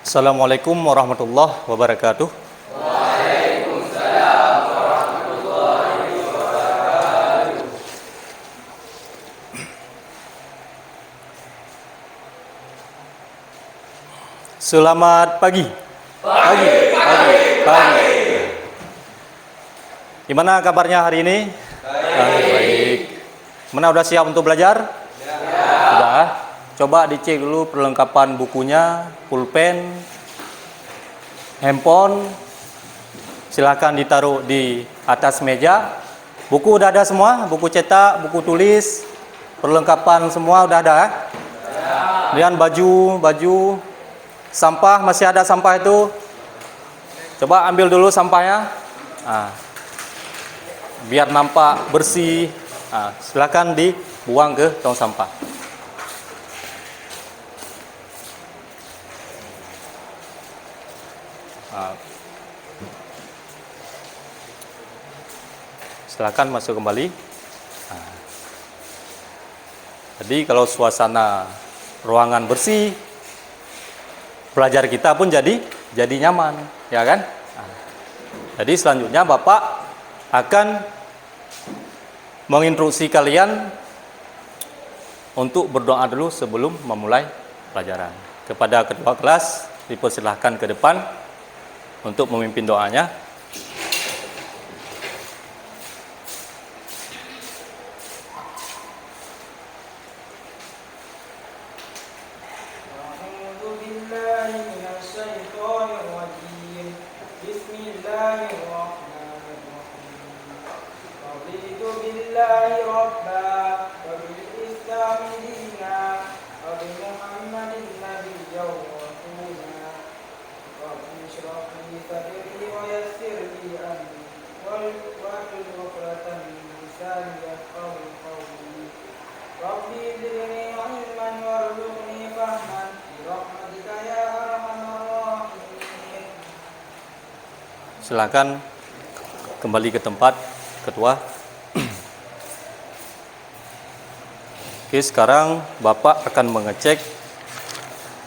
Assalamualaikum warahmatullahi wabarakatuh. Waalaikumsalam warahmatullahi wabarakatuh. Selamat pagi. Pagi. Gimana kabarnya hari ini? Baik. Mana udah siap untuk belajar? Sudah. Coba dicek dulu perlengkapan bukunya, pulpen, handphone. Silakan ditaruh di atas meja. Buku udah ada semua, buku cetak, buku tulis, perlengkapan semua udah ada. Kemudian baju, sampah masih ada sampah itu. Coba ambil dulu sampahnya. Biar nampak bersih. Silakan dibuang ke tong sampah. Silakan masuk kembali. Jadi kalau suasana ruangan bersih, pelajar kita pun jadi nyaman, ya kan? Jadi selanjutnya Bapak akan menginstruksi kalian untuk berdoa dulu sebelum memulai pelajaran. Kepada ketua kelas dipersilahkan ke depan untuk memimpin doanya. Silakan kembali ke tempat, ketua. Oke, sekarang Bapak akan mengecek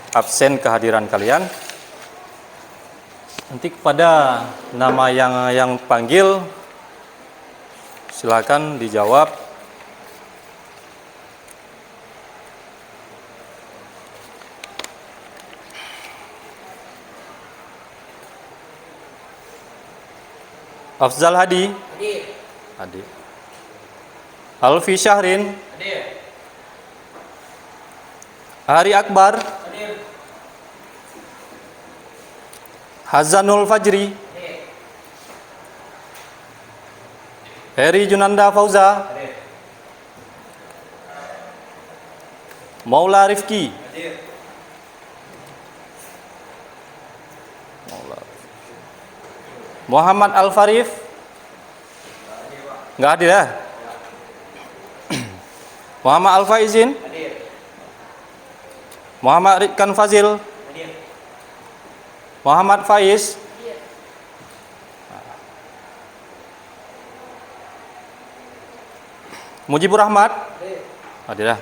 absen kehadiran kalian. Nanti kepada nama yang panggil, silakan dijawab. Afzal Hadi. Hadir. Alfi Syahrin. Hadir. Hari Akbar. Hadir. Hazanul Fajri. Hadir. Heri Junanda Fauza. Hadir. Maula Rifki. Hadir. Muhammad Al-Farif. Nggak hadir ya? Muhammad Al-Faizin. Hadir. Muhammad Ridkan Fazil. Hadir. Muhammad Faiz. Hadir. Mujibur Rahmat. Hadir. Hadir ya?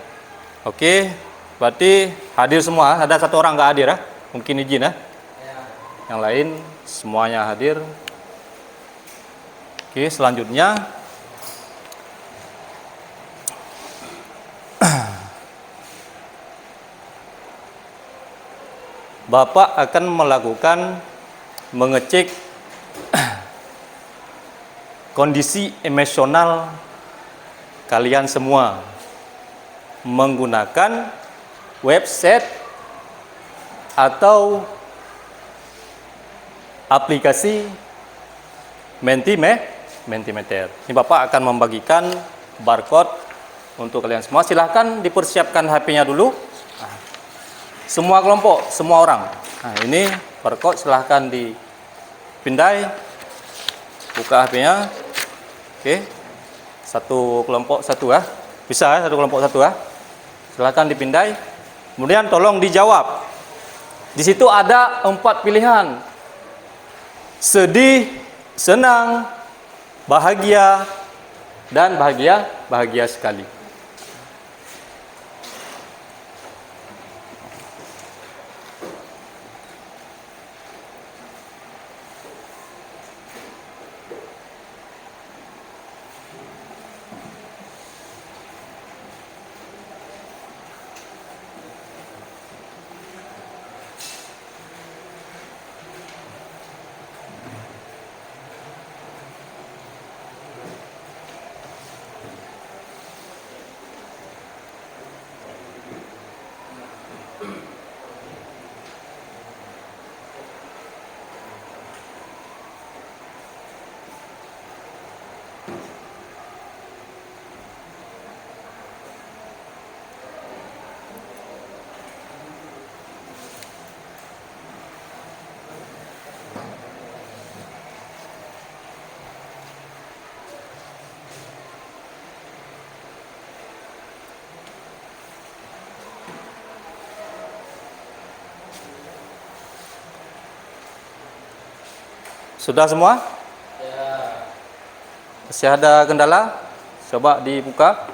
Oke, berarti hadir semua. Ada satu orang nggak hadir ya? Mungkin izin ya? Yang lain semuanya hadir. Oke, selanjutnya Bapak akan melakukan mengecek kondisi emosional kalian semua menggunakan website atau aplikasi Mentimeter. Ini Bapak akan membagikan barcode untuk kalian semua. Silahkan dipersiapkan HP-nya dulu. Semua kelompok, semua orang. Nah, ini barcode silahkan dipindai. Buka HP-nya. Oke. Satu kelompok satu ya. Bisa ya, satu kelompok satu ya. Silahkan dipindai. Kemudian tolong dijawab. Di situ ada 4 pilihan. Sedih, senang, bahagia, dan bahagia sekali. Sudah semua? Masih ada kendala? Coba dibuka.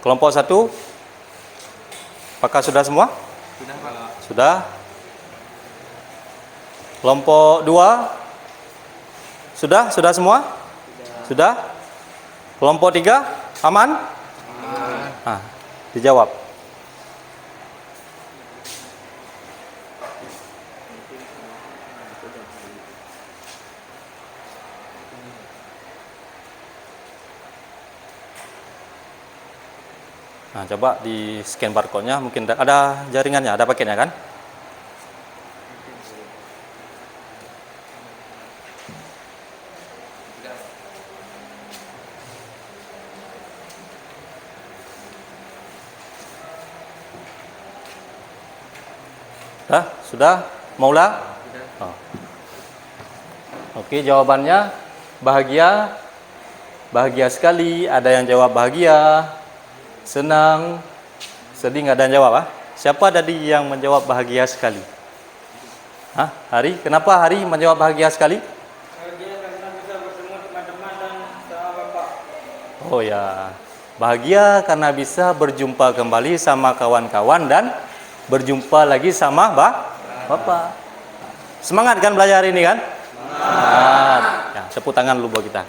Kelompok 1. Apakah sudah semua? Sudah, Pak. Sudah. Kelompok 2. Sudah semua? Sudah. Kelompok 3 aman? Aman. Dijawab. Nah, coba di scan barcode-nya, mungkin ada jaringannya, ada paketnya kan? Sudah? Maulah? Oh. Oke, jawabannya bahagia. Bahagia sekali, ada yang jawab bahagia. Senang, sedih, nggak ada yang jawab. Siapa tadi yang menjawab bahagia sekali? Hari? Kenapa Hari menjawab bahagia sekali? Bahagia karena bisa bertemu teman-teman dan sama Bapak. Oh ya, bahagia karena bisa berjumpa kembali sama kawan-kawan dan berjumpa lagi sama Bapak. Semangat kan belajar ini kan? Semangat. Ya, tepuk tangan dulu buat kita.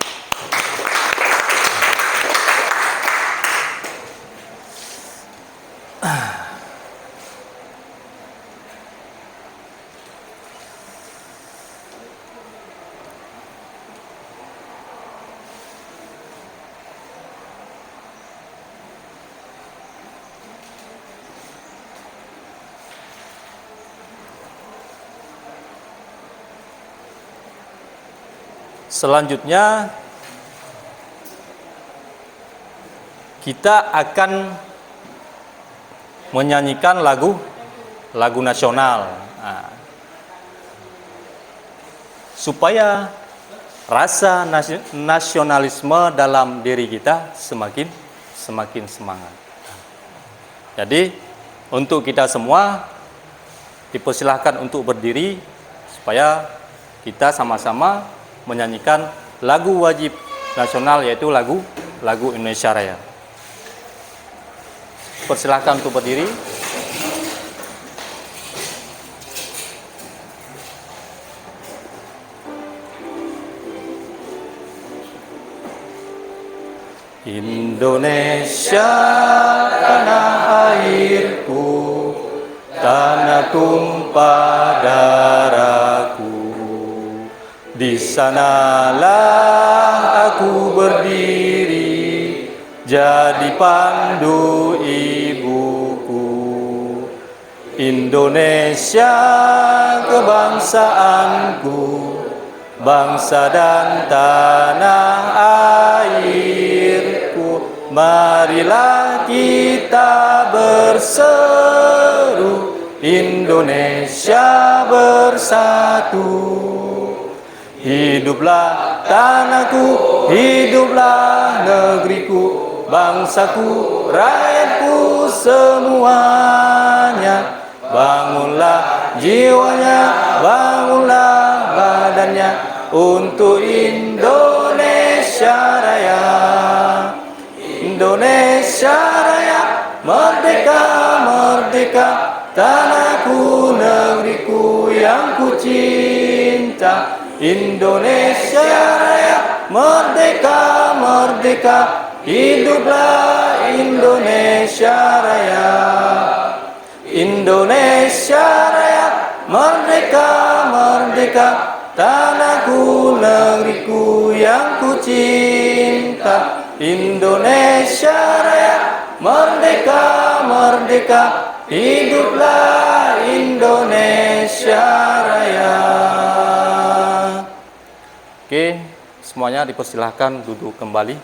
Selanjutnya kita akan menyanyikan lagu nasional. Supaya rasa nasionalisme dalam diri kita semakin semangat. Jadi untuk kita semua dipersilahkan untuk berdiri supaya kita sama-sama menyanyikan lagu wajib nasional, yaitu lagu Indonesia Raya. Persilahkan untuk berdiri. Indonesia tanah airku, tanah tumpah darahku. Di sanalah aku berdiri, jadi pandu ibuku. Indonesia kebangsaanku, bangsa dan tanah airku. Marilah kita berseru, Indonesia bersatu. Hiduplah tanahku, hiduplah negeriku, bangsaku, rakyatku semuanya. Bangunlah jiwanya, bangunlah badannya untuk Indonesia Raya. Indonesia Raya, merdeka, merdeka, tanahku, negeriku yang ku cinta. Indonesia Raya, merdeka, merdeka, hiduplah Indonesia Raya. Indonesia Raya, merdeka, merdeka, tanahku, negeriku yang ku cinta. Indonesia Raya, merdeka, merdeka, hiduplah Indonesia Raya. Oke, semuanya dipersilahkan duduk kembali.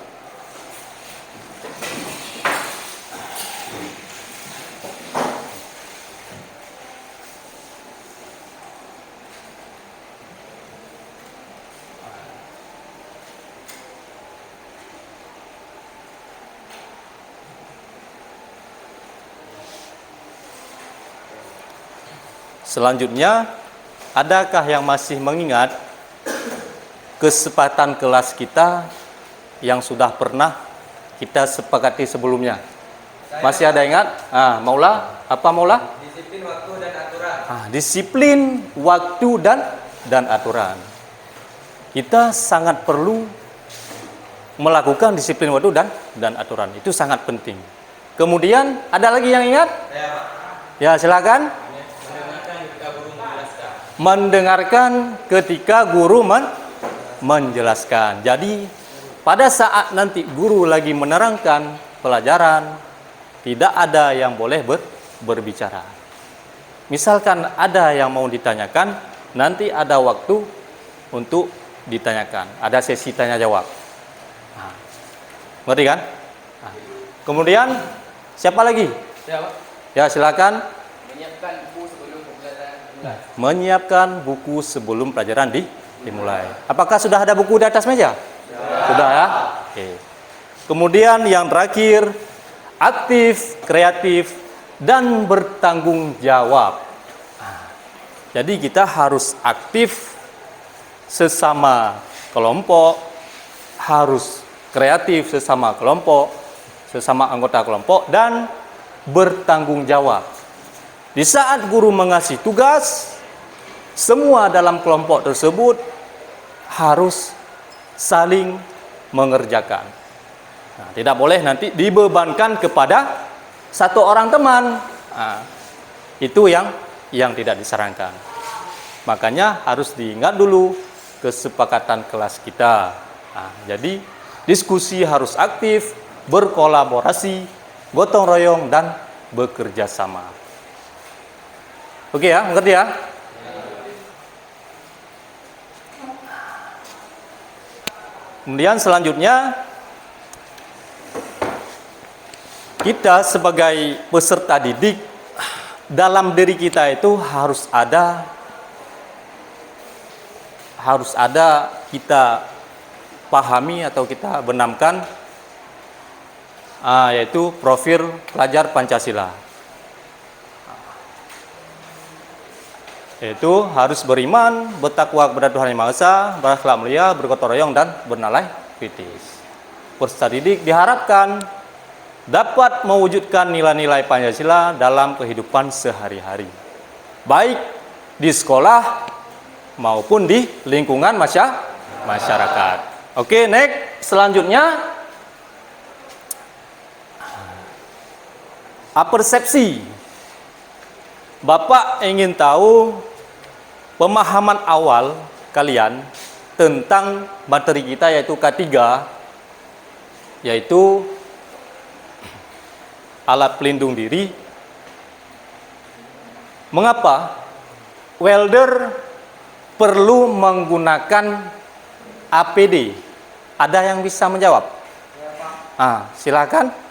Selanjutnya adakah yang masih mengingat kesepakatan kelas kita yang sudah pernah kita sepakati sebelumnya? Masih ada ingat? Maula, apa Maula? Disiplin waktu dan aturan. Disiplin waktu dan aturan. Kita sangat perlu melakukan disiplin waktu dan aturan. Itu sangat penting. Kemudian ada lagi yang ingat? Saya, Pak. Ya, silakan. Mendengarkan ketika guru Mendengarkan ketika guru menjelaskan. Jadi pada saat nanti guru lagi menerangkan pelajaran, tidak ada yang boleh berbicara. Misalkan ada yang mau ditanyakan, nanti ada waktu untuk ditanyakan. Ada sesi tanya jawab. Ngerti kan? Kemudian siapa lagi? Saya, Pak. Ya, silakan. Menyiapkan buku sebelum pembelajaran dimulai. Menyiapkan buku sebelum pelajaran dimulai. Apakah sudah ada buku di atas meja? Sudah ya? Oke. Kemudian yang terakhir, aktif, kreatif, dan bertanggung jawab. Jadi kita harus aktif sesama kelompok, harus kreatif sesama kelompok, sesama anggota kelompok, dan bertanggung jawab. Di saat guru mengasih tugas, semua dalam kelompok tersebut harus saling mengerjakan. Tidak boleh nanti dibebankan kepada satu orang teman. Itu yang tidak disarankan. Makanya harus diingat dulu kesepakatan kelas kita. Jadi diskusi harus aktif, berkolaborasi, gotong royong, dan bekerja sama. Oke ya, mengerti ya? Kemudian selanjutnya, kita sebagai peserta didik, dalam diri kita itu harus ada kita pahami atau kita benamkan, yaitu profil pelajar Pancasila. Yaitu harus beriman, bertakwa kepada Tuhan Yang Maha Esa, berakhlak mulia, bergotong royong, dan bernilai kritis. Peserta didik diharapkan dapat mewujudkan nilai-nilai Pancasila dalam kehidupan sehari-hari, baik di sekolah maupun di lingkungan masyarakat. Oke, next. Selanjutnya, apersepsi. Bapak ingin tahu pemahaman awal kalian tentang materi kita, yaitu K3, yaitu alat pelindung diri. Mengapa welder perlu menggunakan APD? Ada yang bisa menjawab? Silakan.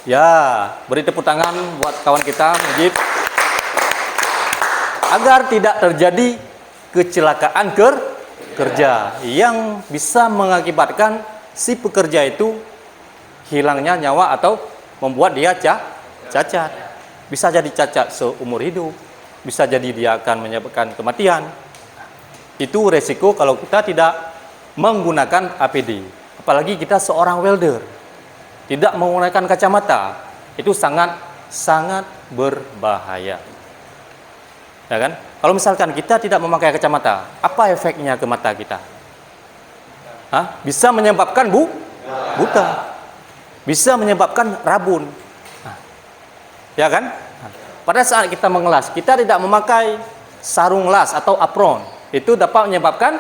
Ya, beri tepuk tangan buat kawan kita, Mujib. Agar tidak terjadi kecelakaan kerja yang bisa mengakibatkan si pekerja itu hilangnya nyawa atau membuat dia cacat. Bisa jadi cacat seumur hidup, bisa jadi dia akan menyebabkan kematian. Itu resiko kalau kita tidak menggunakan APD. Apalagi kita seorang welder, tidak menggunakan kacamata, itu sangat berbahaya. Ya kan? Kalau misalkan kita tidak memakai kacamata, apa efeknya ke mata kita? Bisa menyebabkan buta, bisa menyebabkan rabun. Ya kan? Pada saat kita mengelas, kita tidak memakai sarung las atau apron, itu dapat menyebabkan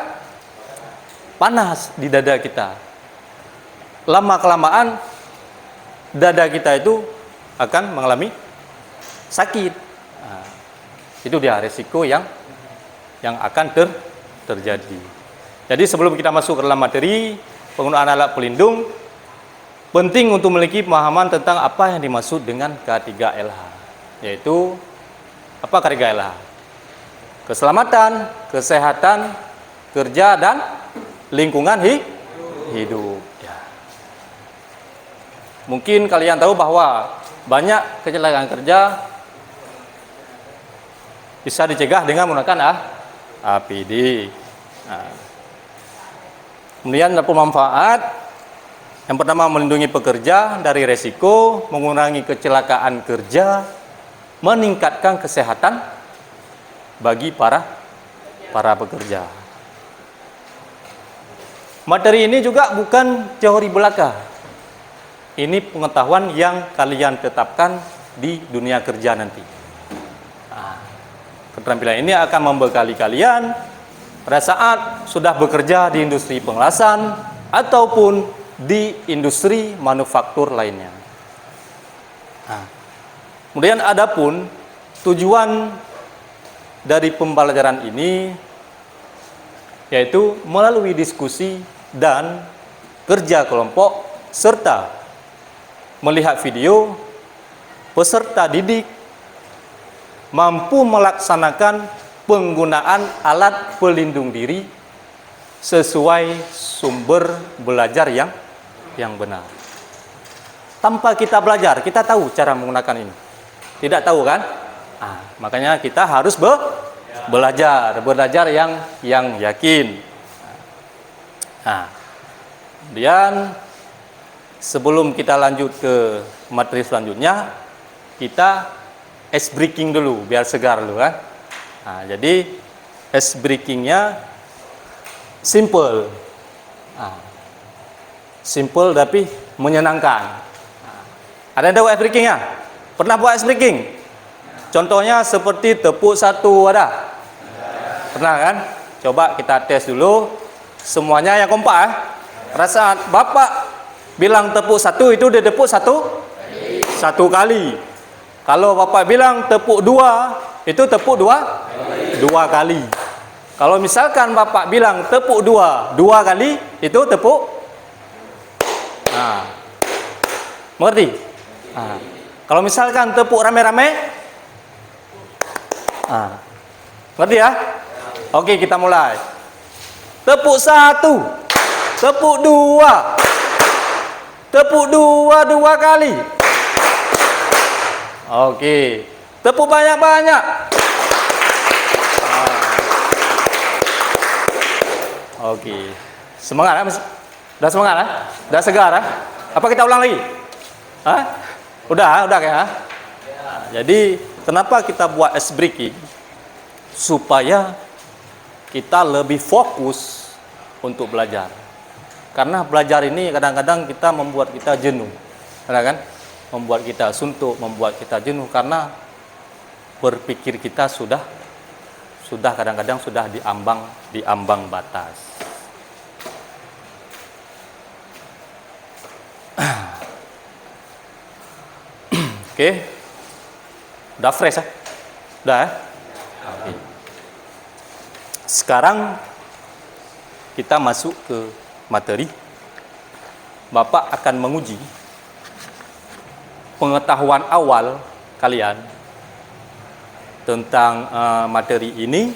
panas di dada kita. Lama-kelamaan dada kita itu akan mengalami sakit. Itu dia resiko yang akan terjadi. Jadi sebelum kita masuk ke dalam materi penggunaan alat pelindung, penting untuk memiliki pemahaman tentang apa yang dimaksud dengan K3LH. Yaitu apa K3LH? Keselamatan, kesehatan, kerja, dan lingkungan hidup. Ya. Mungkin kalian tahu bahwa banyak kecelakaan kerja bisa dicegah dengan menggunakan APD. Nah, kemudian dapur manfaat, yang pertama melindungi pekerja dari resiko, mengurangi kecelakaan kerja, meningkatkan kesehatan bagi para pekerja. Materi ini juga bukan teori belaka. Ini pengetahuan yang kalian tetapkan di dunia kerja nanti. Nah, keterampilan ini akan membekali kalian pada saat sudah bekerja di industri pengelasan ataupun di industri manufaktur lainnya. Nah, kemudian adapun tujuan dari pembelajaran ini yaitu melalui diskusi dan kerja kelompok serta melihat video, peserta didik mampu melaksanakan penggunaan alat pelindung diri sesuai sumber belajar yang benar. Tanpa kita belajar, kita tahu cara menggunakan ini. Tidak tahu kan? Nah, makanya kita harus belajar yang yakin. Nah, kemudian sebelum kita lanjut ke materi selanjutnya, kita ice breaking dulu biar segar dulu kan. Nah, jadi ice breakingnya simple. Nah, simple tapi menyenangkan. Nah, ada yang tahu ice breakingnya? Pernah buat ice breaking? Contohnya seperti tepuk satu ada? Pernah kan? Coba kita tes dulu. Semuanya yang kompak Pada saat Bapak bilang tepuk satu, itu dia tepuk satu kali. Kalau Bapak bilang tepuk dua, itu tepuk dua kali. Kalau misalkan Bapak bilang tepuk dua kali, itu tepuk. Nah, mengerti? Nah, kalau misalkan tepuk rame-rame, ngerti ya? Oke, kita mulai. Tepuk satu, tepuk dua, tepuk dua kali. Oke, tepuk banyak-banyak. Oke, semangat ya? Udah semangat ya? Udah segar ya? Apa kita ulang lagi? Hah? Udah ya? Jadi kenapa kita buat ice breaking? Supaya kita lebih fokus untuk belajar. Karena belajar ini kadang-kadang kita membuat kita jenuh, kan? Membuat kita suntuk, membuat kita jenuh karena berpikir kita sudah kadang-kadang sudah di ambang batas. Oke. Udah fresh ya? Udah ya? Oke. Sekarang kita masuk ke materi. Bapak akan menguji pengetahuan awal kalian tentang materi ini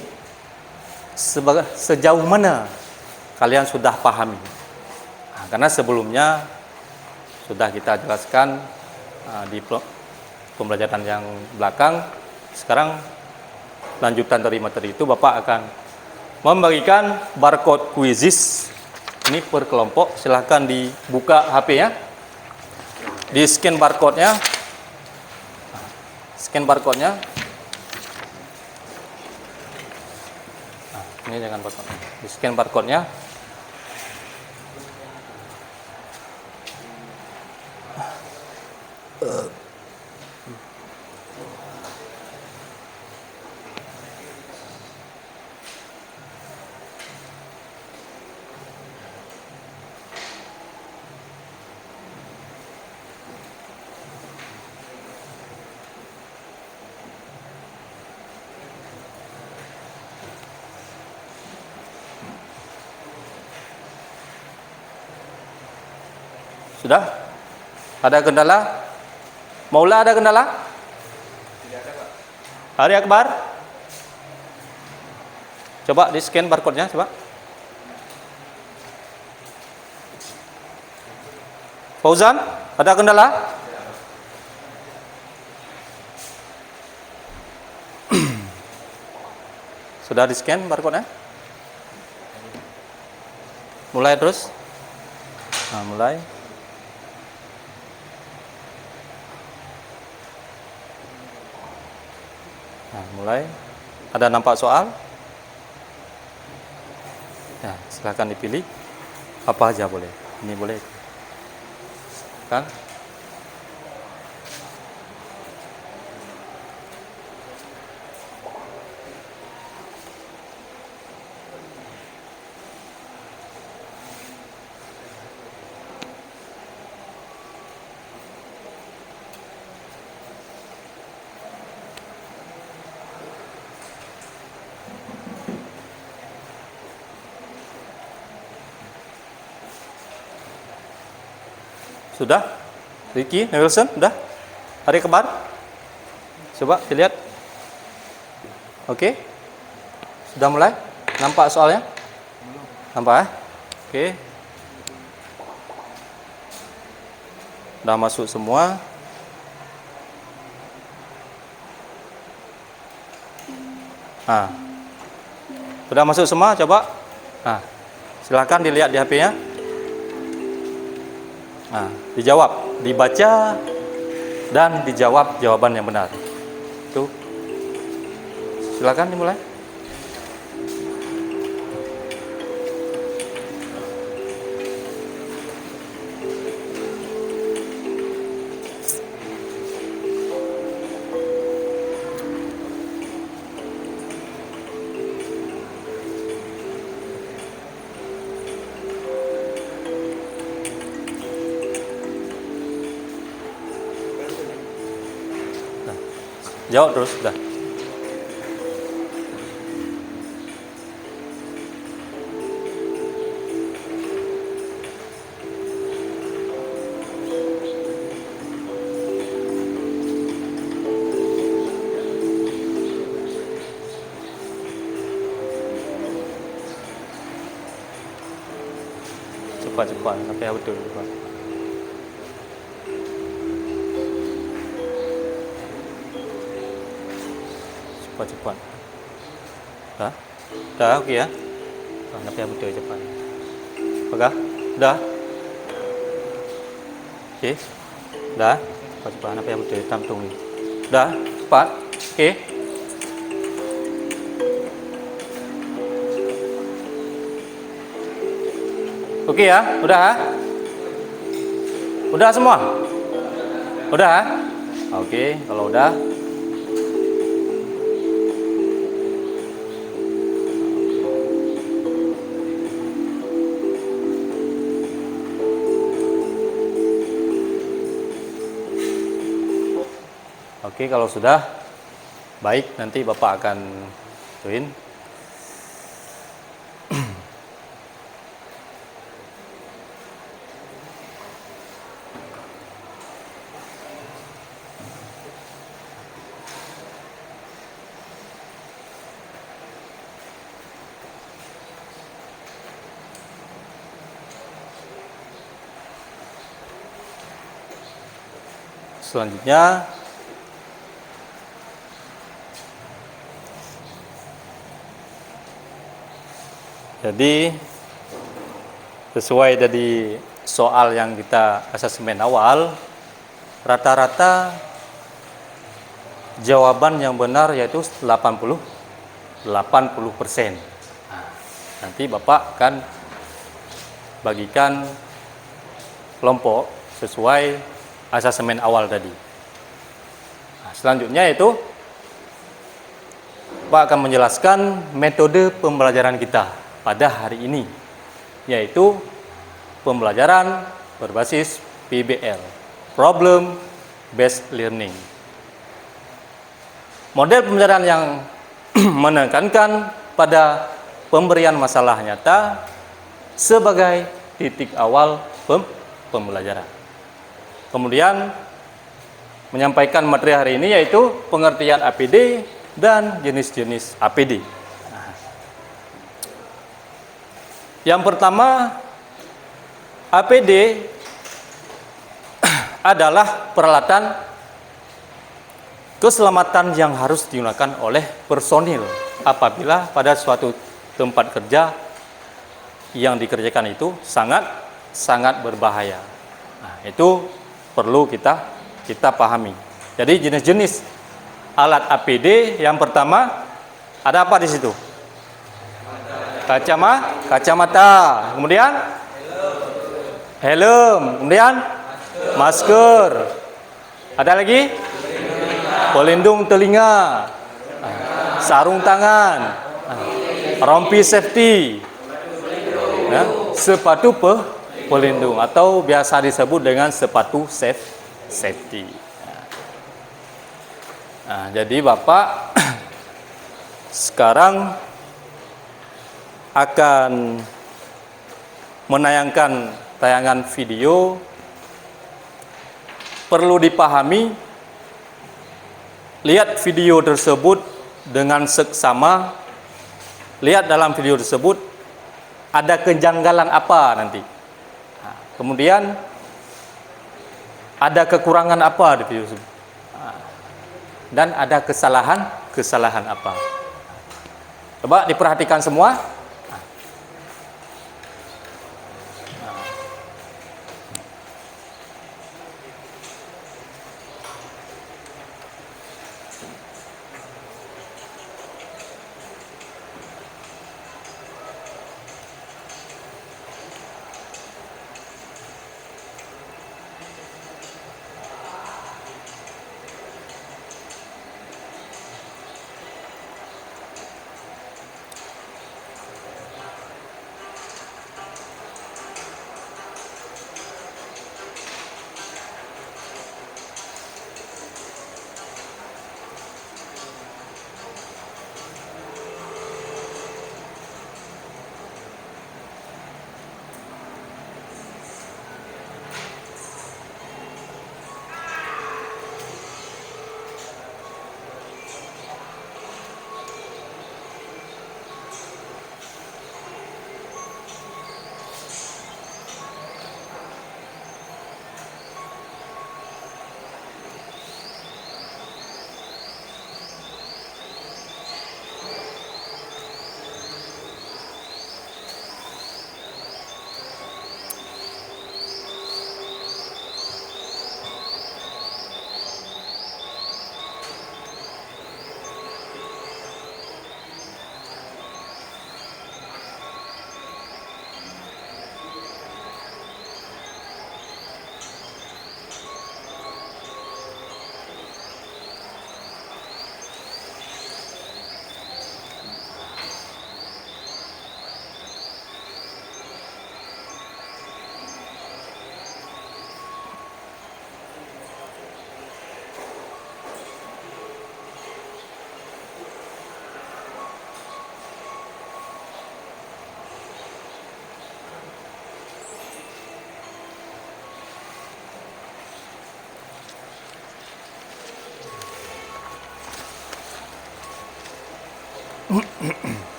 sejauh mana kalian sudah pahami. Nah, karena sebelumnya sudah kita jelaskan di pembelajaran yang belakang. Sekarang lanjutan dari materi itu, Bapak akan membagikan barcode quizzes ini per kelompok. Silahkan dibuka HP-nya, di scan barcode-nya, nah, ini jangan barcode, di scan barcode-nya. Sudah? Ada kendala? Maula ada kendala? Tidak ada, Pak. Hari Akbar? Coba di scan barcode-nya, coba. Fauzan, ada kendala? Sudah di-scan barcode-nya? Mulai terus. Nah, mulai. Nah, mulai. Ada nampak soal? Ya, silahkan dipilih. Apa aja boleh. Ini boleh. Kan? Sudah? Ricky, Wilson, sudah? Hari Kebar? Coba dilihat. Oke. Sudah mulai? Nampak soalnya? Nampak ya? Oke. Sudah masuk semua. Nah. Sudah masuk semua, coba. Nah. Silahkan dilihat di HP-nya. Nah, dijawab, dibaca, dan dijawab jawaban yang benar. Itu. Silakan dimulai. Jawab terus, sudah. Cepat-cepat, sampai betul. Cepat. Cepat-cepat. Dah? Dah, oke ya? Sampai betul cepat. Pegang? Dah? Oke. Dah? Cepat-cepat, sampai betul. Tampung ni. Dah? Cepat? Oke. Oke ya? Udah? Udah semua? Udah? Oke, kalau udah. Oke, kalau sudah, baik, nanti Bapak akan join. Selanjutnya, jadi sesuai dari soal yang kita asesmen awal, rata-rata jawaban yang benar yaitu 80%. Nanti Bapak akan bagikan kelompok sesuai asesmen awal tadi. Nah, selanjutnya itu Pak akan menjelaskan metode pembelajaran kita pada hari ini, yaitu pembelajaran berbasis PBL, Problem Based Learning. Model pembelajaran yang menekankan pada pemberian masalah nyata sebagai titik awal pembelajaran. Kemudian menyampaikan materi hari ini yaitu pengertian APD dan jenis-jenis APD. Yang pertama, APD adalah peralatan keselamatan yang harus digunakan oleh personil apabila pada suatu tempat kerja yang dikerjakan itu sangat berbahaya. Nah, itu perlu kita pahami. Jadi jenis-jenis alat APD yang pertama ada apa di situ? Kacamata, kemudian helm, kemudian masker. Ada lagi? Pelindung telinga, sarung tangan, rompi safety, sepatu pelindung atau biasa disebut dengan sepatu safety. Nah, jadi Bapak sekarang akan menayangkan tayangan video. Perlu dipahami, lihat video tersebut dengan seksama. Lihat dalam video tersebut ada kejanggalan apa nanti. Nah, kemudian ada kekurangan apa di video tersebut. Dan ada kesalahan apa. Coba diperhatikan semua.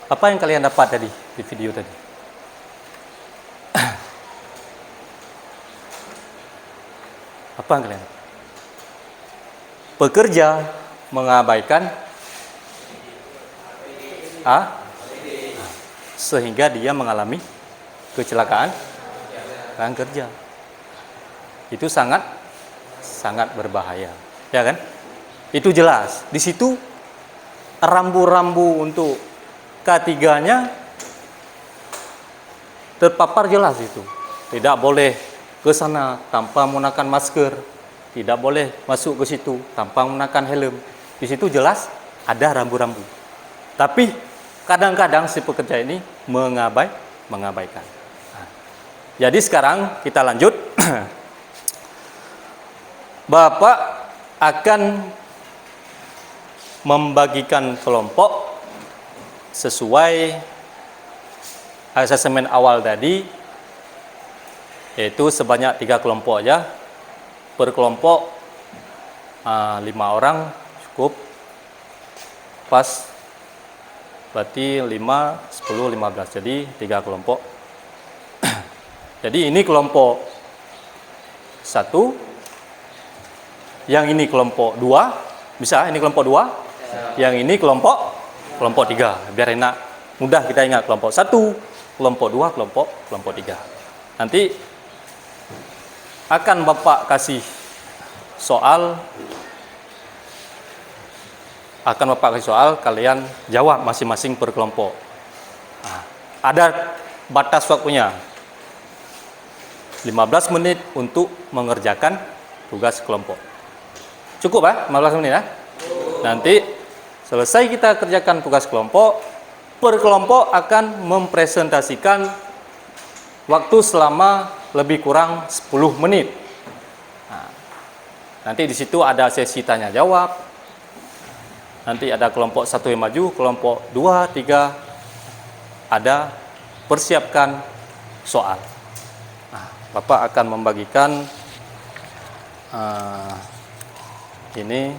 Apa yang kalian dapat tadi di video tadi? Apa yang kalian dapat? Pekerja mengabaikan sehingga dia mengalami kecelakaan kerja. Itu sangat berbahaya, ya kan? Itu jelas. Di situ rambu-rambu untuk K3-nya terpapar jelas itu. Tidak boleh ke sana tanpa menggunakan masker, tidak boleh masuk ke situ tanpa menggunakan helm. Di situ jelas ada rambu-rambu. Tapi kadang-kadang si pekerja ini mengabaikan. Nah, jadi sekarang kita lanjut. Bapak akan membagikan kelompok sesuai asesmen awal tadi, yaitu sebanyak 3 kelompok aja. Per kelompok 5 orang cukup, pas. Berarti 5, 10, 15. Jadi 3 kelompok. Jadi ini kelompok 1. Yang ini kelompok 2. Bisa ini kelompok 2. Yang ini kelompok 3. Biar enak, mudah kita ingat. Kelompok 1, kelompok 2, kelompok 3. Nanti akan Bapak kasih soal. Kalian jawab masing-masing per kelompok. Nah, ada batas waktunya. 15 menit untuk mengerjakan tugas kelompok. Cukup 15 menit ya? Nanti selesai kita kerjakan tugas kelompok, per kelompok akan mempresentasikan waktu selama lebih kurang 10 menit. Nah, nanti di situ ada sesi tanya jawab. Nanti ada kelompok 1 yang maju, kelompok 2, 3 ada persiapkan soal. Nah, Bapak akan membagikan ini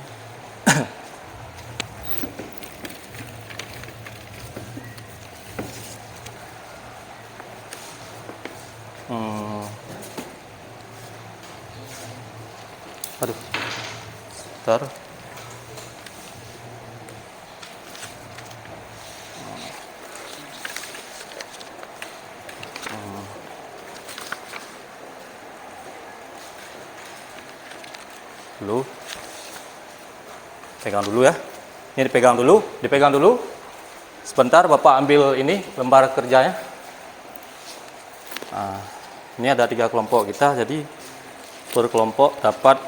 aduh, sebentar. Dulu pegang dulu ya, ini dipegang dulu sebentar. Bapak ambil ini lembar kerjanya. Nah, ini ada 3 kelompok kita, jadi per kelompok dapat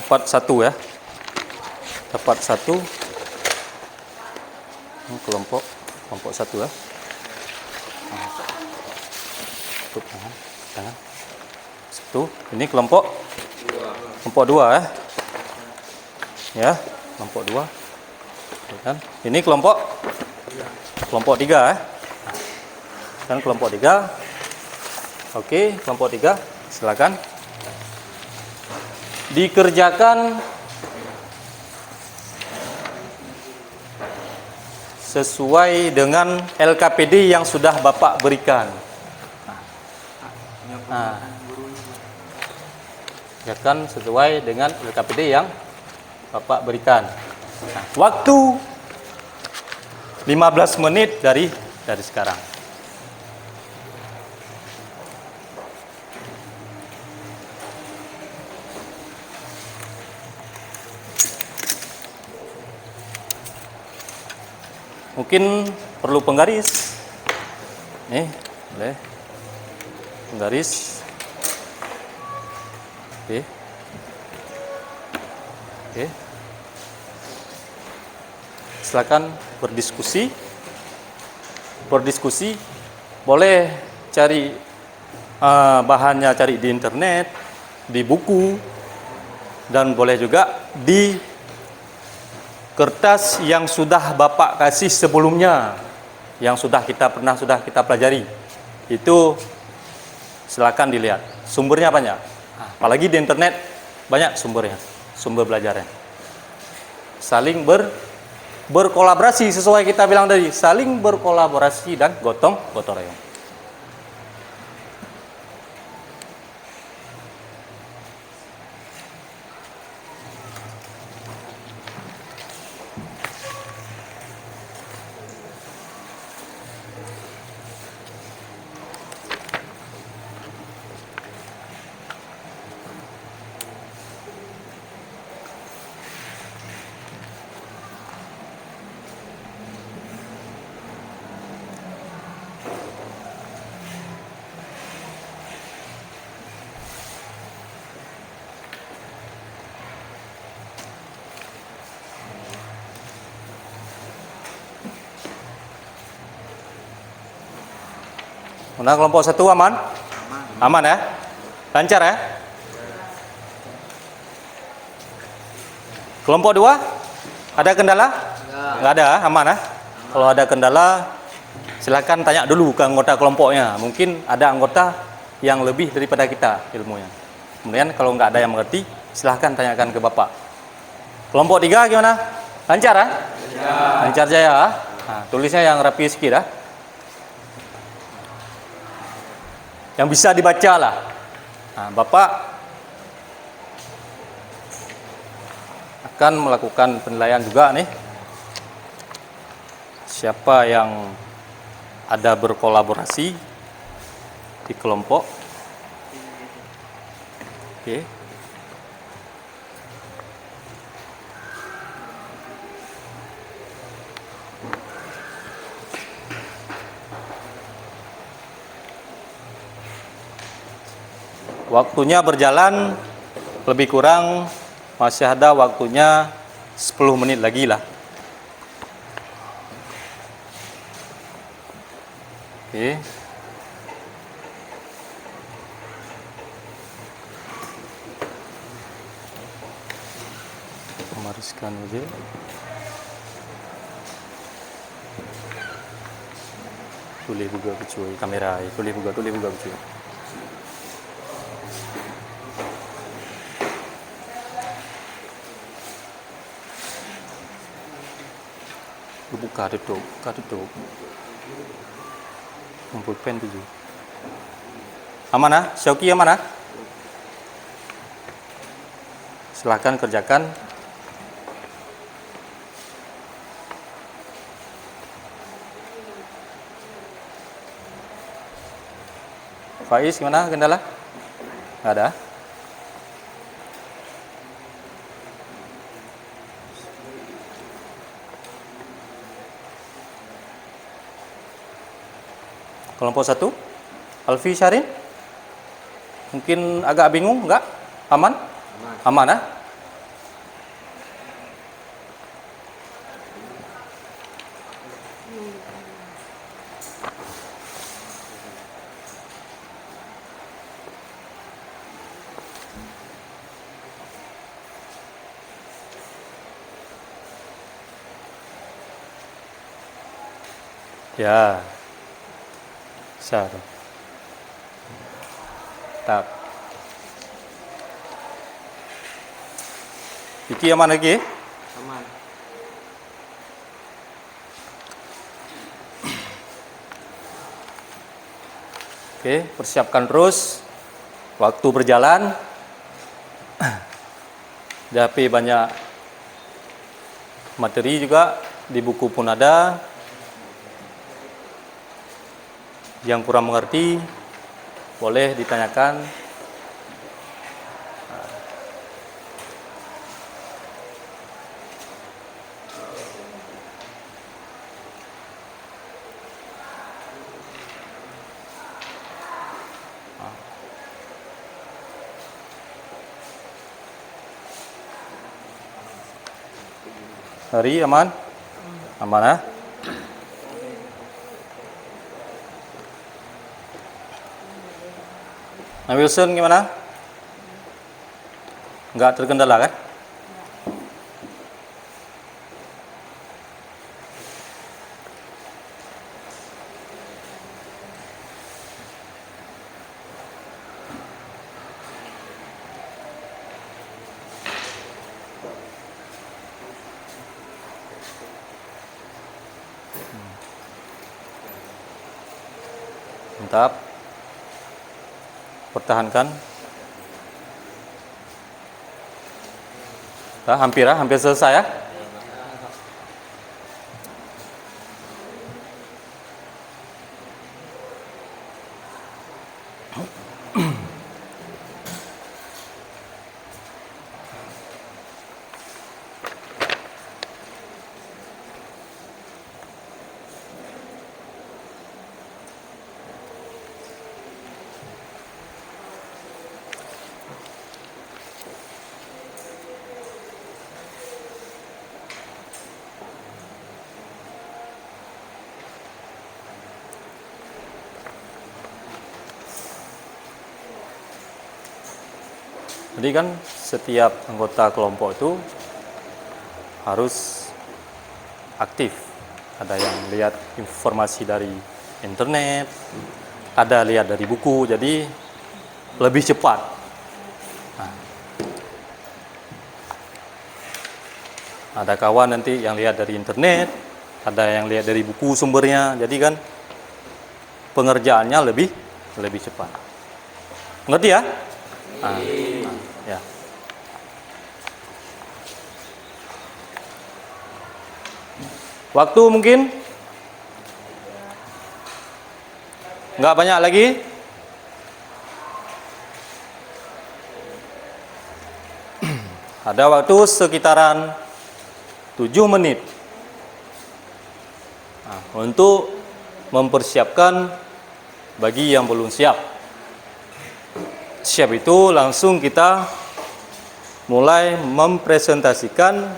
1 ya, dapat 1. Ini kelompok 1 ya. Tutup jangan 1. Ini kelompok 2 ya. Ya, kelompok 2. Kan? Ini kelompok 3 ya. Dan kelompok 3. Oke, kelompok 3 silakan dikerjakan sesuai dengan LKPD yang sudah Bapak berikan. Nah, kerjakan sesuai dengan LKPD yang Bapak berikan. Nah, waktu 15 menit dari sekarang. Mungkin perlu penggaris. Nih, boleh. Penggaris. Oke. Silakan berdiskusi. Boleh cari bahannya, cari di internet, di buku, dan boleh juga di kertas yang sudah Bapak kasih sebelumnya, yang sudah kita pelajari. Itu silakan dilihat. Sumbernya banyak. Apalagi di internet banyak sumbernya, sumber belajarnya. Saling berkolaborasi sesuai kita bilang tadi, saling berkolaborasi dan gotong royong. Nah, kelompok 1 aman? Aman ya? Lancar ya? Kelompok 2 ada kendala? Nggak ada, aman ya? Kalau ada kendala silakan tanya dulu ke anggota kelompoknya. Mungkin ada anggota yang lebih daripada kita ilmunya. Kemudian kalau nggak ada yang mengerti, silahkan tanyakan ke Bapak. Kelompok 3 gimana? Lancar ya? Lancar jaya. Nah, tulisnya yang rapi sedikit ya. Yang bisa dibaca lah. Nah, Bapak akan melakukan penilaian juga nih. Siapa yang ada berkolaborasi di kelompok. Oke. Waktunya berjalan lebih kurang masih ada waktunya 10 menit lagi lah. Oke. Memaruskan aja. Tulis buka kecuali kamera, tulis buka kecuali. Buka tutup. Pulpen tujuh. Aman ah? Syauki aman ah? Silahkan kerjakan. Faiz gimana kendala? Nggak ada? Kelompok 1, Alfi Syarin, mungkin agak bingung, enggak? Aman? Aman ah? Ya. Sar. Tak. Iki aman lagi? Aman. Oke, persiapkan terus. Waktu berjalan. Di HP banyak materi juga, di buku pun ada. Yang kurang mengerti boleh ditanyakan. Hari aman? Aman ah? Nah, Wilson gimana? Enggak terkendala kan? Mantap. Pertahankan. Nah, hampir selesai ya. Jadi kan setiap anggota kelompok itu harus aktif. Ada yang lihat informasi dari internet, ada lihat dari buku, jadi lebih cepat. Nah, ada kawan nanti yang lihat dari internet, ada yang lihat dari buku sumbernya, jadi kan pengerjaannya lebih cepat. Ngerti ya? Ya. Waktu mungkin nggak banyak lagi. Ada waktu sekitaran 7 menit untuk mempersiapkan bagi yang belum siap. Siap itu langsung kita mulai mempresentasikan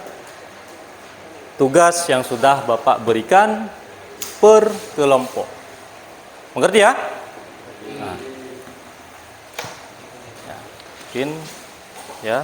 tugas yang sudah Bapak berikan per kelompok. Mengerti ya? Nah. Ya, mungkin ya.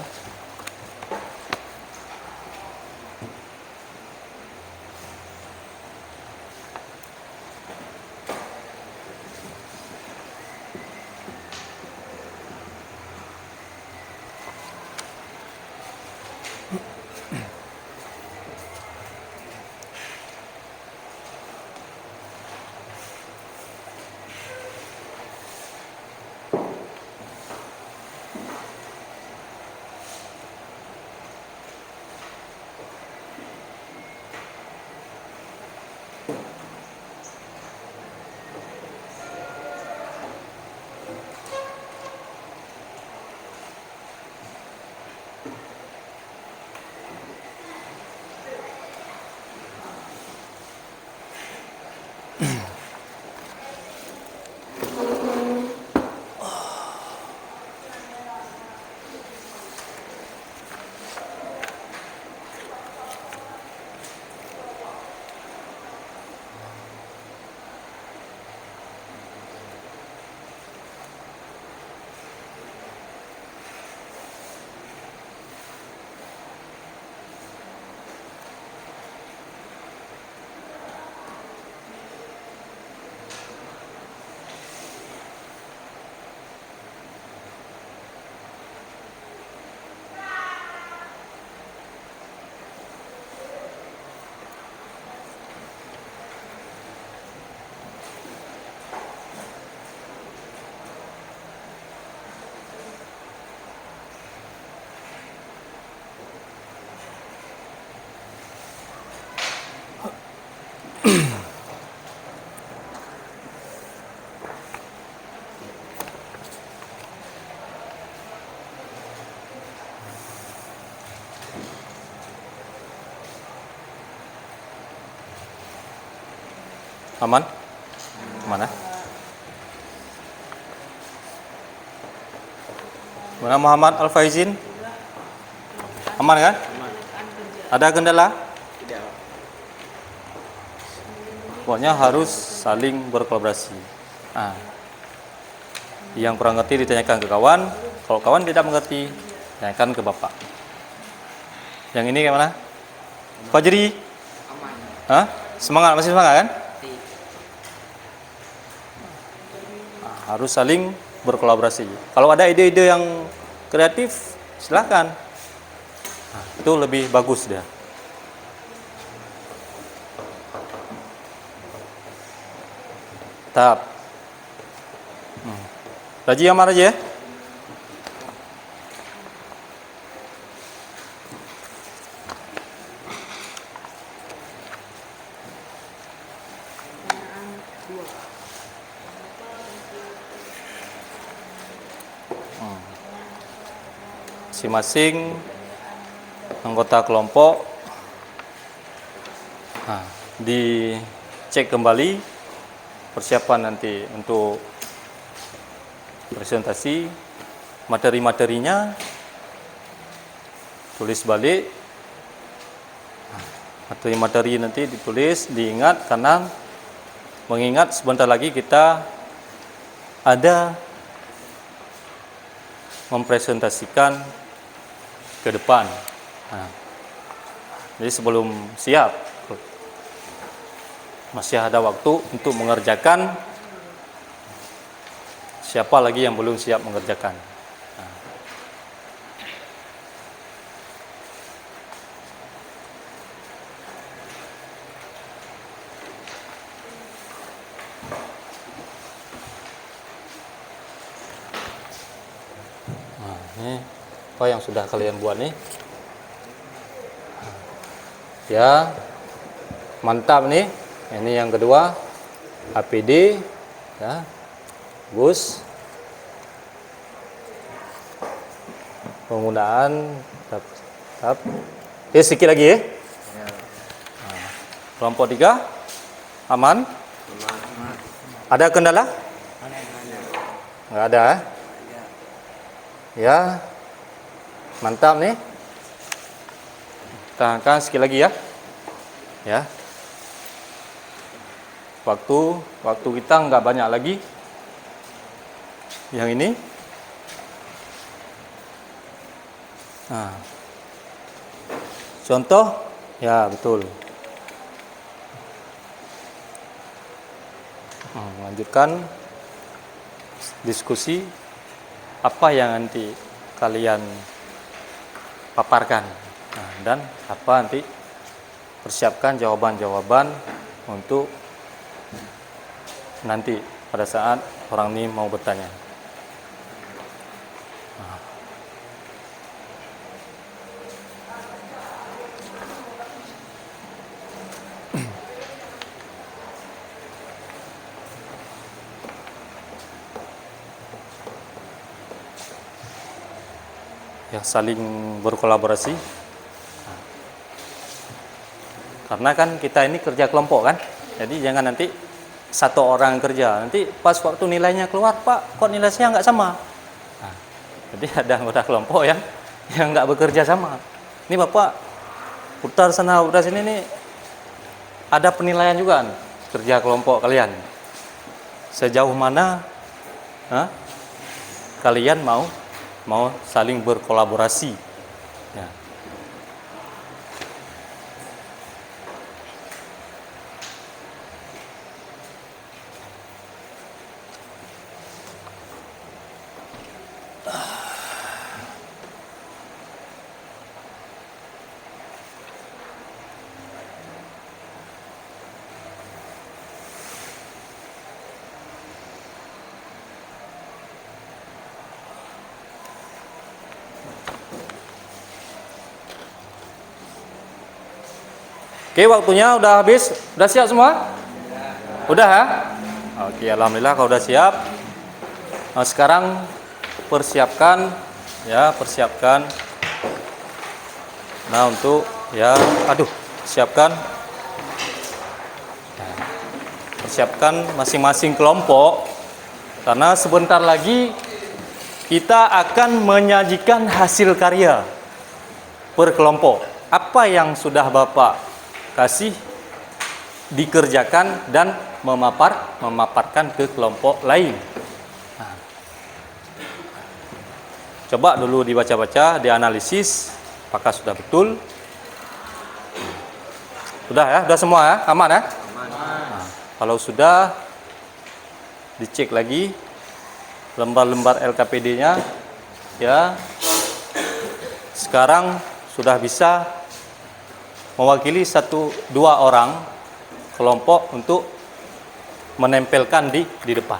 Aman? Mana? Mana Muhammad Al-Faizin? Aman kan? Ada kendala? Tidak. Pokoknya harus saling berkolaborasi. Nah, yang kurang ngerti ditanyakan ke kawan. Kalau kawan tidak mengerti, tanyakan ke Bapak. Yang ini gimana? Fajri? Aman. Hah? Semangat, masih semangat kan? Nah, harus saling berkolaborasi. Kalau ada ide-ide yang kreatif, silakan. Nah, itu lebih bagus dia. Tahap. Raji yang mana aja ya? Masing-masing anggota kelompok dicek kembali persiapan nanti untuk presentasi, materi-materinya tulis balik. Materi-materi nanti ditulis, diingat, karena mengingat sebentar lagi kita ada mempresentasikan ke depan. Jadi sebelum siap, masih ada waktu untuk mengerjakan. Siapa lagi yang belum siap mengerjakan? Ini apa yang sudah kalian buat nih? Ya, mantap nih. Ini yang kedua, APD, ya, bus, penggunaan tahap. Sedikit lagi ya. Kelompok 3, aman? Ada kendala? Nggak ada. Ya, mantap nih. Tahankan sekali lagi ya. Ya. Waktu kita nggak banyak lagi. Yang ini. Contoh, ya betul. Lanjutkan diskusi apa yang nanti kalian paparkan, dan apa nanti persiapkan jawaban-jawaban untuk nanti pada saat orang ini mau bertanya. Ya, saling berkolaborasi. Karena kan kita ini kerja kelompok kan, jadi jangan nanti satu orang kerja, nanti pas waktu nilainya keluar, Pak, kok nilai saya nggak sama. Jadi ada anggota kelompok yang nggak bekerja sama. Ini Bapak putar sana putar sini nih, ada penilaian juga nih, kerja kelompok kalian. Sejauh mana kalian mau saling berkolaborasi. Ya. Oke, waktunya udah habis. Udah siap semua? Udah ya? Oke, alhamdulillah kalau udah siap. Nah, sekarang persiapkan. Nah, untuk siapkan. Persiapkan masing-masing kelompok, karena sebentar lagi kita akan menyajikan hasil karya per kelompok. Apa yang sudah Bapak kasih dikerjakan dan memaparkan ke kelompok lain. Coba dulu dibaca-baca, dianalisis apakah sudah betul. Sudah ya, sudah semua ya, aman ya? Aman. Kalau sudah, dicek lagi lembar-lembar LKPD-nya ya. Sekarang sudah bisa mewakili 1-2 orang kelompok untuk menempelkan di depan.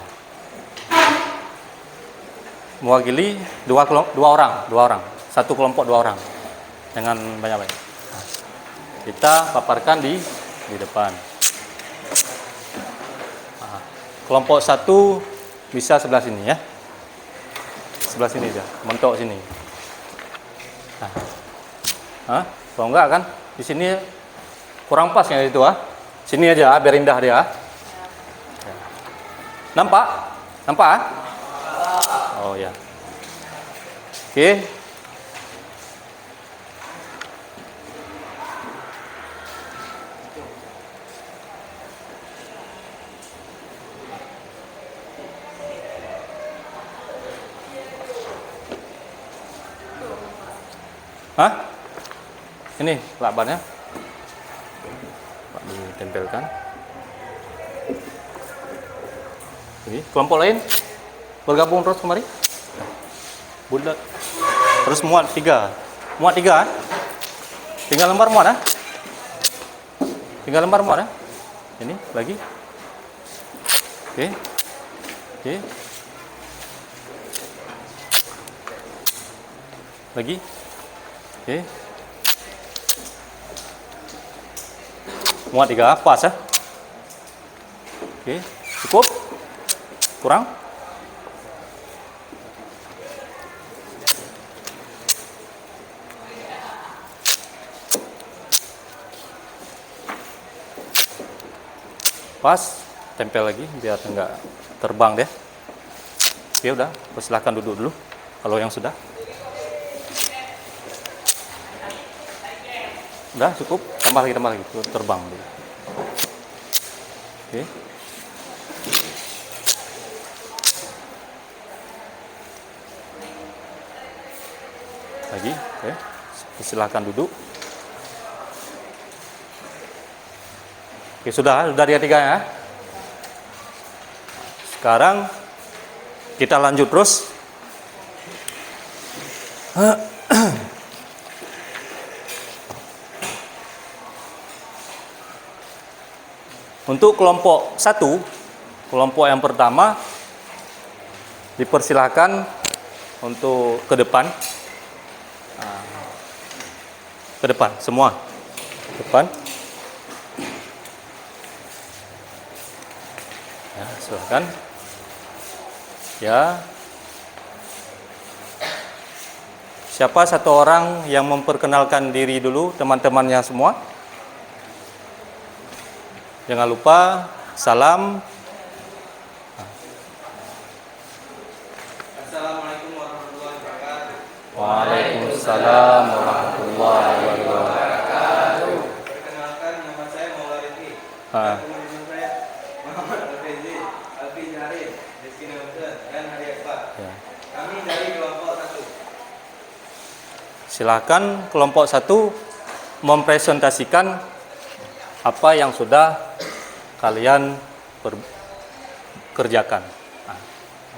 mewakili dua orang. Satu kelompok 2 orang. Jangan banyak-banyak. Nah, kita paparkan di depan. Nah, kelompok 1 bisa sebelah sini ya. Sebelah sini aja, mentok sini. Nah, kalau enggak kan di sini kurang pas ya itu ah. Sini aja biar indah dia. Nampak? Nampak? Oh ya. Oke. Hah? Ini lakbannya. Pak ditempelkan. Ini kelompok lain bergabung terus kemari. Bulat. Terus muat 3. Muat 3. Tinggal lembar muat ah. Tinggal lembar muat ah. Ini lagi. Oke. Oke. Lagi. Oke. Muat 3 pas ya. Oke, cukup? Kurang? Pas, tempel lagi biar enggak terbang deh. Oke, udah, silahkan duduk dulu kalau yang sudah. Udah cukup, tambah lagi, terbang dulu. Oke. Lagi, oke. Silahkan duduk. Oke, sudah dia 3 ya. Sekarang kita lanjut terus. Untuk kelompok 1, kelompok yang pertama dipersilahkan untuk ke depan. Ke depan semua. Depan. Ya, silakan. Ya. Siapa satu orang yang memperkenalkan diri dulu, teman-temannya semua? Jangan lupa salam. Assalamualaikum warahmatullahi wabarakatuh. Waalaikumsalam warahmatullahi wabarakatuh. Perkenalkan, nama saya Maula Rifki. Teman-teman saya Muhammad Al-Faizi, Alfi Jarin, Rizky Nautan, dan Hari Akbar. Ya. Kami dari kelompok 1. Silakan kelompok 1 mempresentasikan apa yang sudah kalian kerjakan. Nah,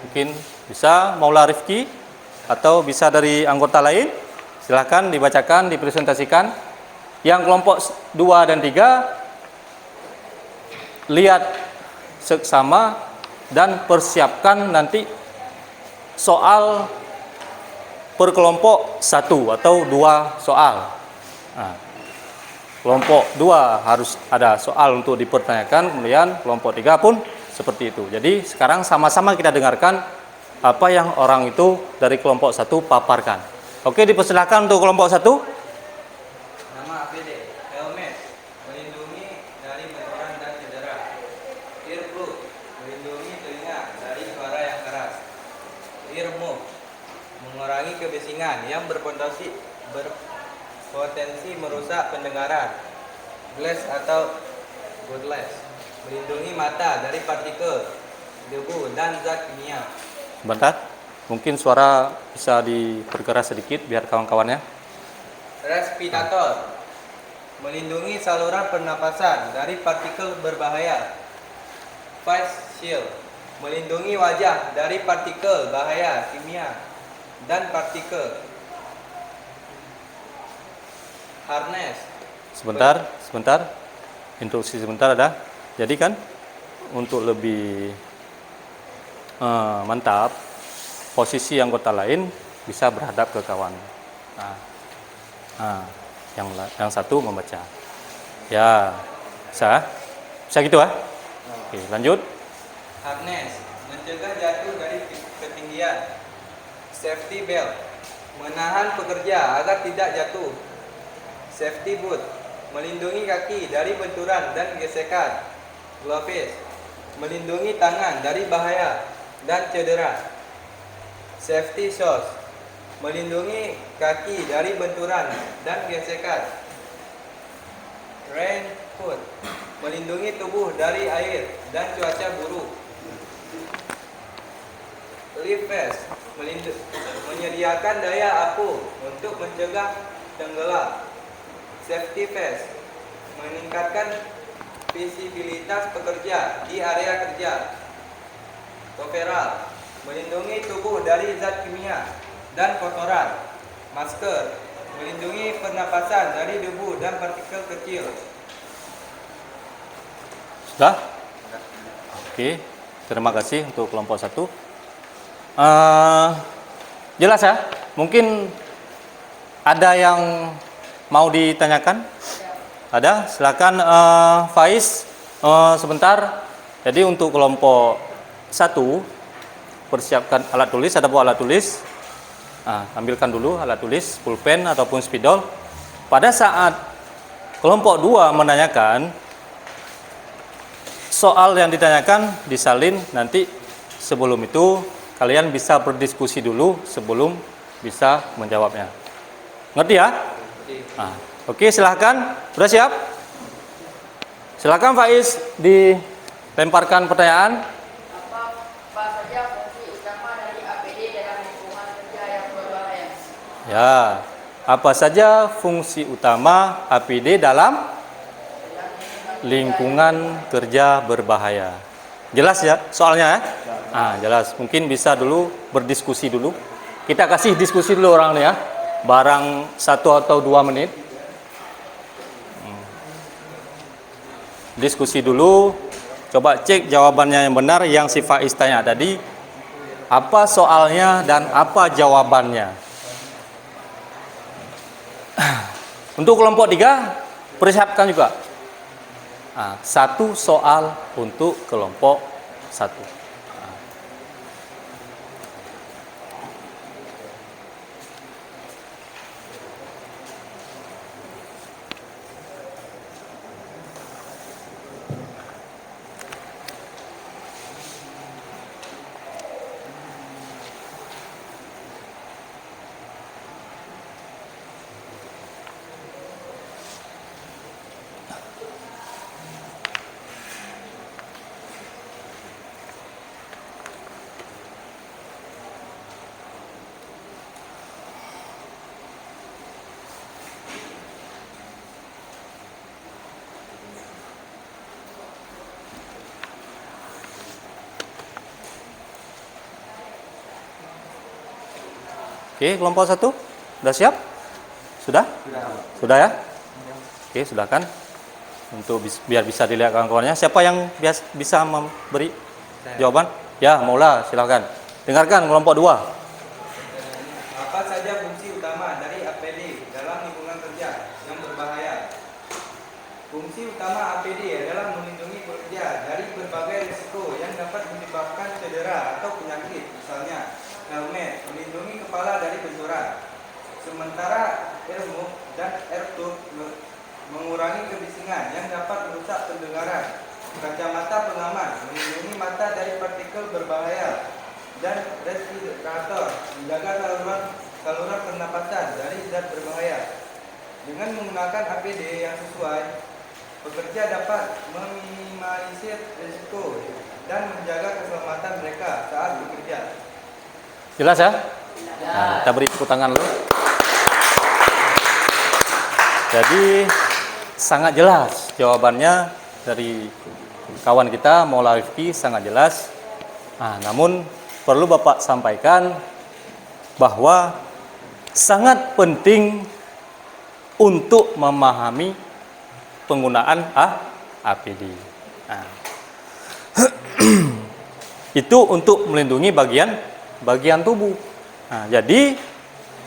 mungkin bisa Maula Rifki atau bisa dari anggota lain. Silakan dibacakan, dipresentasikan. Yang kelompok 2 dan 3 lihat seksama dan persiapkan nanti soal per kelompok 1 atau 2 soal. Nah, kelompok 2 harus ada soal untuk dipertanyakan, kemudian kelompok 3 pun seperti itu. Jadi sekarang sama-sama kita dengarkan apa yang orang itu dari kelompok 1 paparkan. Oke, dipersilakan untuk kelompok 1. Nama APD, helmet, melindungi dari benturan dan cedera. Earplug, melindungi telinga dari suara yang keras. Earmuff, mengurangi kebisingan yang berpotensi merusak pendengaran. Glass atau godless, melindungi mata dari partikel, debu, dan zat kimia. Sebentar, mungkin suara bisa diperkeras sedikit biar kawan-kawannya. Respirator, melindungi saluran pernapasan dari partikel berbahaya. Face shield, melindungi wajah dari partikel bahaya kimia dan partikel. Harness, Sebentar. Instruksi sebentar ada. Jadi kan untuk lebih mantap, posisi anggota lain bisa berhadap ke kawan. Yang satu membaca. Ya, bisa gitu ya? Oke, lanjut. Harness, mencegah jatuh dari ketinggian. Safety belt, menahan pekerja agar tidak jatuh. Safety boot, melindungi kaki dari benturan dan gesekan. Gloves, melindungi tangan dari bahaya dan cedera. Safety shoes, melindungi kaki dari benturan dan gesekan. Raincoat, melindungi tubuh dari air dan cuaca buruk. Life vest, menyediakan daya apung untuk mencegah tenggelam. Safety vest, meningkatkan visibilitas pekerja di area kerja. Coverall, melindungi tubuh dari zat kimia dan kotoran. Masker, melindungi pernapasan dari debu dan partikel kecil. Sudah? Oke, terima kasih untuk kelompok 1. Jelas ya? Mungkin ada yang mau ditanyakan? Ada? Silakan Faiz, sebentar. Jadi untuk kelompok 1, persiapkan alat tulis. Ada buah alat tulis? Ambilkan dulu alat tulis, pulpen ataupun spidol. Pada saat kelompok 2 menanyakan, soal yang ditanyakan disalin, nanti sebelum itu kalian bisa berdiskusi dulu sebelum bisa menjawabnya. Ngerti ya? Oke, silahkan. Sudah siap? Silahkan Faiz, dilemparkan pertanyaan. Apa saja fungsi utama dari APD dalam lingkungan kerja yang berbahaya? Ya, apa saja fungsi utama APD dalam lingkungan kerja berbahaya? Jelas ya soalnya ya? Jelas. Mungkin bisa dulu berdiskusi dulu. Kita kasih diskusi dulu orang ya. Barang 1 atau 2 menit. Diskusi dulu. Coba cek jawabannya yang benar yang si Faiz tanya tadi. Apa soalnya dan apa jawabannya? Untuk kelompok 3, persiapkan juga. 1 soal untuk kelompok 1. Oke, kelompok 1 sudah siap? Sudah? Sudah ya? Oke, silakan. Untuk biar bisa dilihat kawan-kawannya. Siapa yang bisa memberi jawaban? Ya, Maula, silakan. Dengarkan kelompok 2. Apa saja fungsi utama dari APD dalam lingkungan kerja yang berbahaya? Fungsi utama APD adalah melindungi pekerja dari berbagai risiko yang dapat menyebabkan cedera atau penyakit, misalnya helmet, melindungi kepala dari benturan. Sementara airmug dan airtube mengurangi kebisingan yang dapat merusak pendengaran. Kacamata pengaman, melindungi mata dari partikel berbahaya. Dan respirator, menjaga saluran pernapasan dari zat berbahaya. Dengan menggunakan APD yang sesuai, pekerja dapat meminimalisir risiko dan menjaga keselamatan mereka saat bekerja. Jelas ya? Kita beri tepuk tangan dulu. Jadi sangat jelas jawabannya dari kawan kita Maula Rifki, sangat jelas. Namun perlu Bapak sampaikan bahwa sangat penting untuk memahami penggunaan APD. Itu untuk melindungi bagian bagian tubuh. Nah, jadi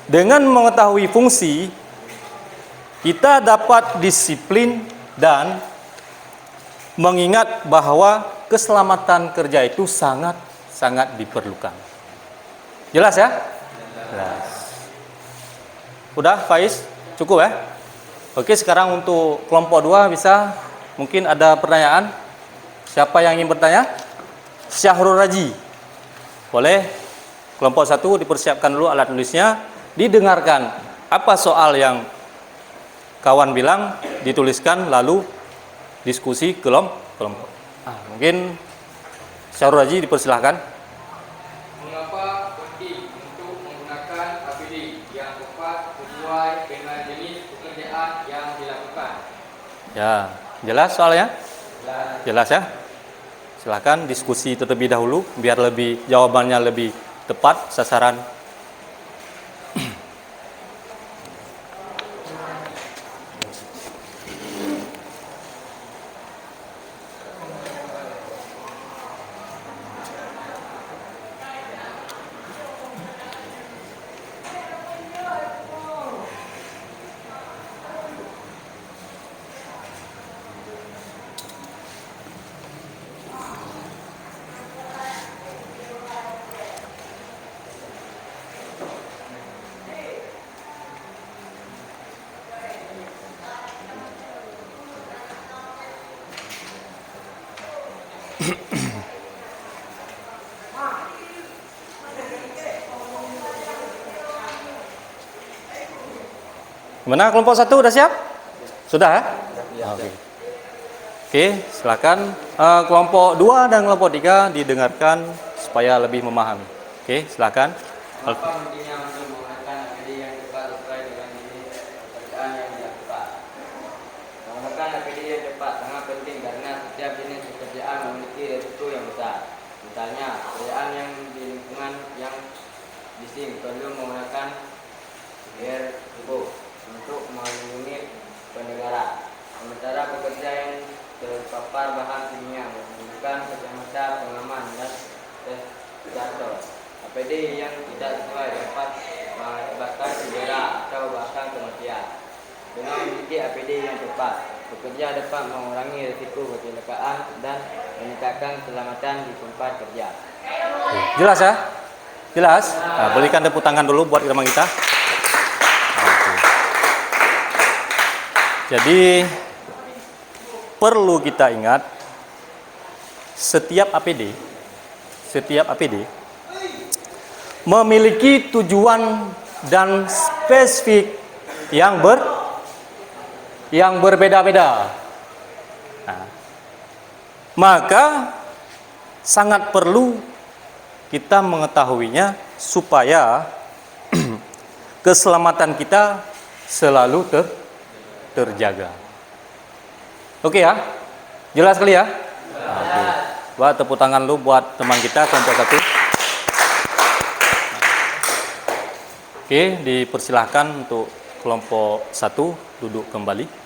dengan mengetahui fungsi, kita dapat disiplin dan mengingat bahwa keselamatan kerja itu sangat diperlukan. Jelas ya? Jelas. Udah, Faiz? Cukup ya? Oke, sekarang untuk kelompok 2 bisa, mungkin ada pertanyaan? Siapa yang ingin bertanya? Syahrul Raji. Boleh? Kelompok 1 dipersiapkan dulu alat tulisnya, didengarkan apa soal yang kawan bilang, dituliskan, lalu diskusi kelompok. Mungkin Syahrul Raji dipersilahkan. Mengapa penting untuk menggunakan APD yang tepat sesuai dengan jenis pekerjaan yang dilakukan? Ya, jelas soalnya? Jelas ya? Silahkan diskusi terlebih dahulu biar jawabannya lebih tepat sasaran. Gimana kelompok 1 udah siap? Sudah ya? Oke, silakan kelompok 2 dan kelompok 3 didengarkan supaya lebih memahami. Oke, silakan. Mengapa pentingnya untuk menggunakan APD yang tepat sesuai dengan jenis pekerjaan yang dilakukan? Menggunakan APD yang tepat sangat penting karena setiap jenis pekerjaan memiliki risiko yang besar. Misalnya, pekerjaan yang di lingkungan yang bising perlu menggunakan gear tubuh untuk melindungi pendengaran. Sementara pekerja yang terpapar bahan kimia membutuhkan kacamata pengaman dan respirator. APD yang tidak sesuai dapat mengakibatkan cedera atau bahkan kematian. Dengan memiliki APD yang tepat, pekerja dapat mengurangi risiko kecelakaan dan meningkatkan keselamatan di tempat kerja. Jelas ya? Jelas? Nah, berikan tepuk tangan dulu buat teman kita. Jadi perlu kita ingat setiap APD memiliki tujuan dan spesifik yang berbeda-beda. Nah, maka sangat perlu kita mengetahuinya supaya keselamatan kita selalu terjaga. Oke ya? Jelas kali ya? Oke. Buat tepuk tangan lu buat teman kita kelompok 1. Oke, dipersilahkan untuk kelompok 1 duduk kembali.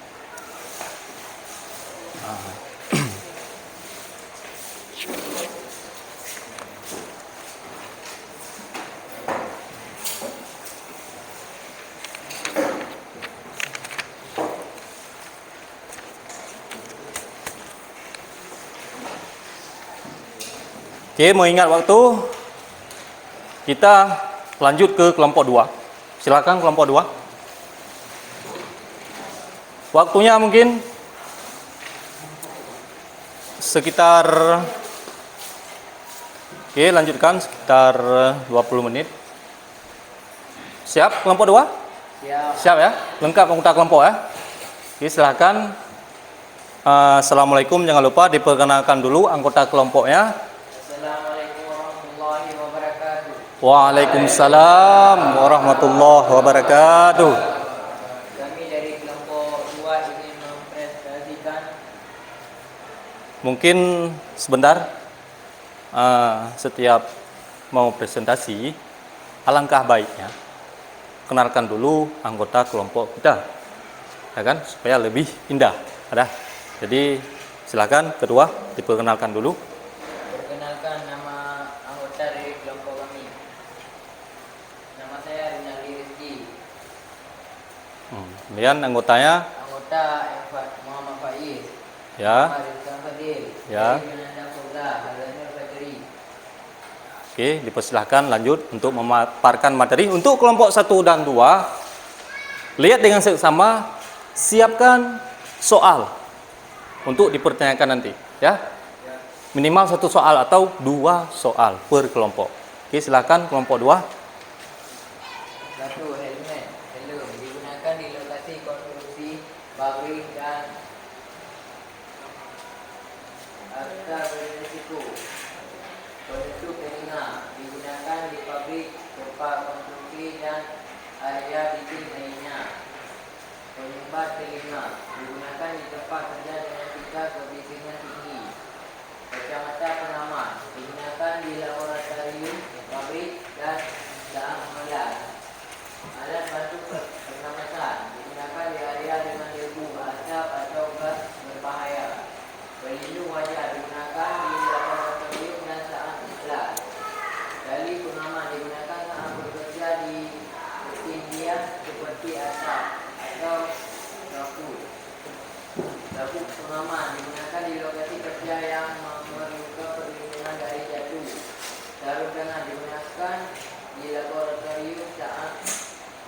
Oke, mengingat waktu, kita lanjut ke kelompok 2. Silakan kelompok 2. Waktunya mungkin sekitar, oke lanjutkan sekitar 20 menit. Siap kelompok 2? Siap ya? Lengkap anggota kelompok ya? Oke, silakan. Assalamualaikum, jangan lupa diperkenalkan dulu anggota kelompoknya. Assalamualaikum warahmatullahi wabarakatuh. Waalaikumsalam warahmatullahi wabarakatuh. Kami dari kelompok 2 ingin mempresentasikan. Mungkin sebentar, setiap mau presentasi, alangkah baiknya kenalkan dulu anggota kelompok kita, ya kan, supaya lebih indah. Ada. Jadi silakan kedua diperkenalkan dulu. Perkenalkan, nama anggota dari kelompok kami. Kemudian anggotanya Anggota Muhammad Faiz, ya. Rizkan Fadil, Ya. Yunanda Fauza, Hazanul Fajri. Oke, dipersilahkan lanjut untuk memaparkan materi. Untuk kelompok 1 dan 2, lihat dengan seksama, siapkan soal untuk dipertanyakan nanti, ya. Minimal 1 soal atau 2 soal per kelompok. Oke, silakan kelompok 2. 1. Helm digunakan di lokasi konstruksi, pabrik dan atas berisiko. Penutup telinga digunakan di pabrik, tempat konstruksi dan area bikin lainnya. Penyumbat telinga digunakan di tempat kerja dengan tingkat kebisingan tinggi. Kacamata pengaman digunakan di laboratorium, pabrik dan saat mengelas. Alat bantu pengamatan digunakan di area dengan debu, asap atau gas berbahaya. Pelindung wajah digunakan di laboratorium dan saat mengelas. Tali pengaman digunakan saat bekerja di ketinggian seperti atap atau dapur. Sabuk pengaman digunakan di lokasi kerja yang memerlukan perlindungan dari jatuh. Sarung tangan digunakan di laboratorium saat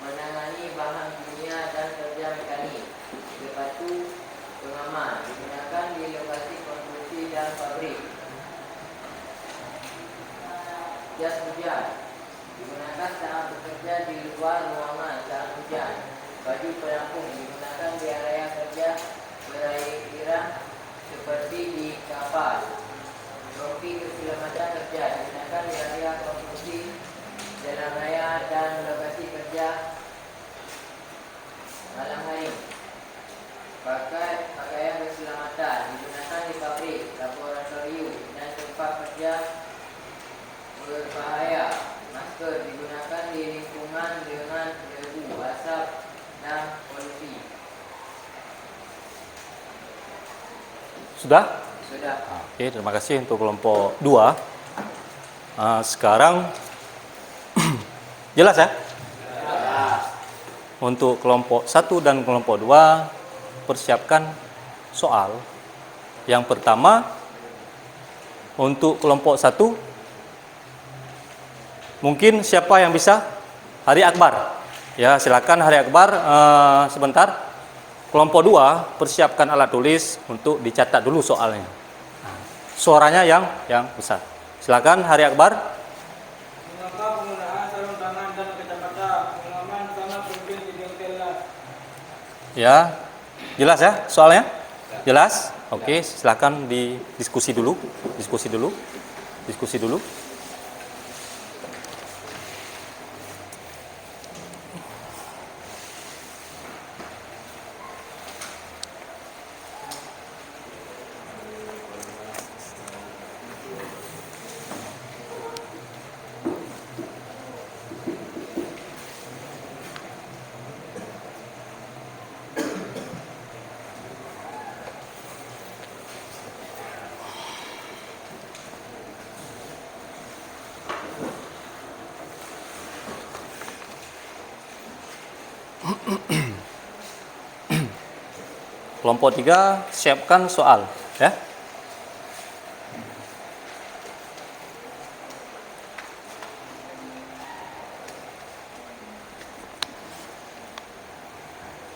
menangani bahan kimia dan kerja mekanik. Sepatu pengaman digunakan di lokasi konstruksi dan pabrik. Jas hujan digunakan saat bekerja di luar ruangan saat hujan. Baju pelampung digunakan di area kerja perairan seperti di kapal. Rompi keselamatan kerja digunakan di area konstruksi, jalan raya dan lokasi kerja malam hari. Pakaian keselamatan digunakan di pabrik, laboratorium dan tempat kerja berbahaya. Masker digunakan di lingkungan dengan debu, asap dan polusi. Sudah? Sudah. Oke, terima kasih untuk kelompok 2. Sekarang jelas ya? Untuk kelompok 1 dan kelompok 2, persiapkan soal. Yang pertama, untuk kelompok 1, mungkin siapa yang bisa? Hari Akbar. Ya, silakan Hari Akbar, sebentar. Kelompok 2, persiapkan alat tulis untuk dicatat dulu soalnya. Suaranya yang besar. Silakan Hari Akbar. Mengapa penggunaan sarung tangan dan kacamata pengaman sangat penting di bengkel las? Ya, jelas ya soalnya? Jelas? Oke, silakan didiskusi dulu. Diskusi dulu. Kelompok 3, siapkan soal, ya.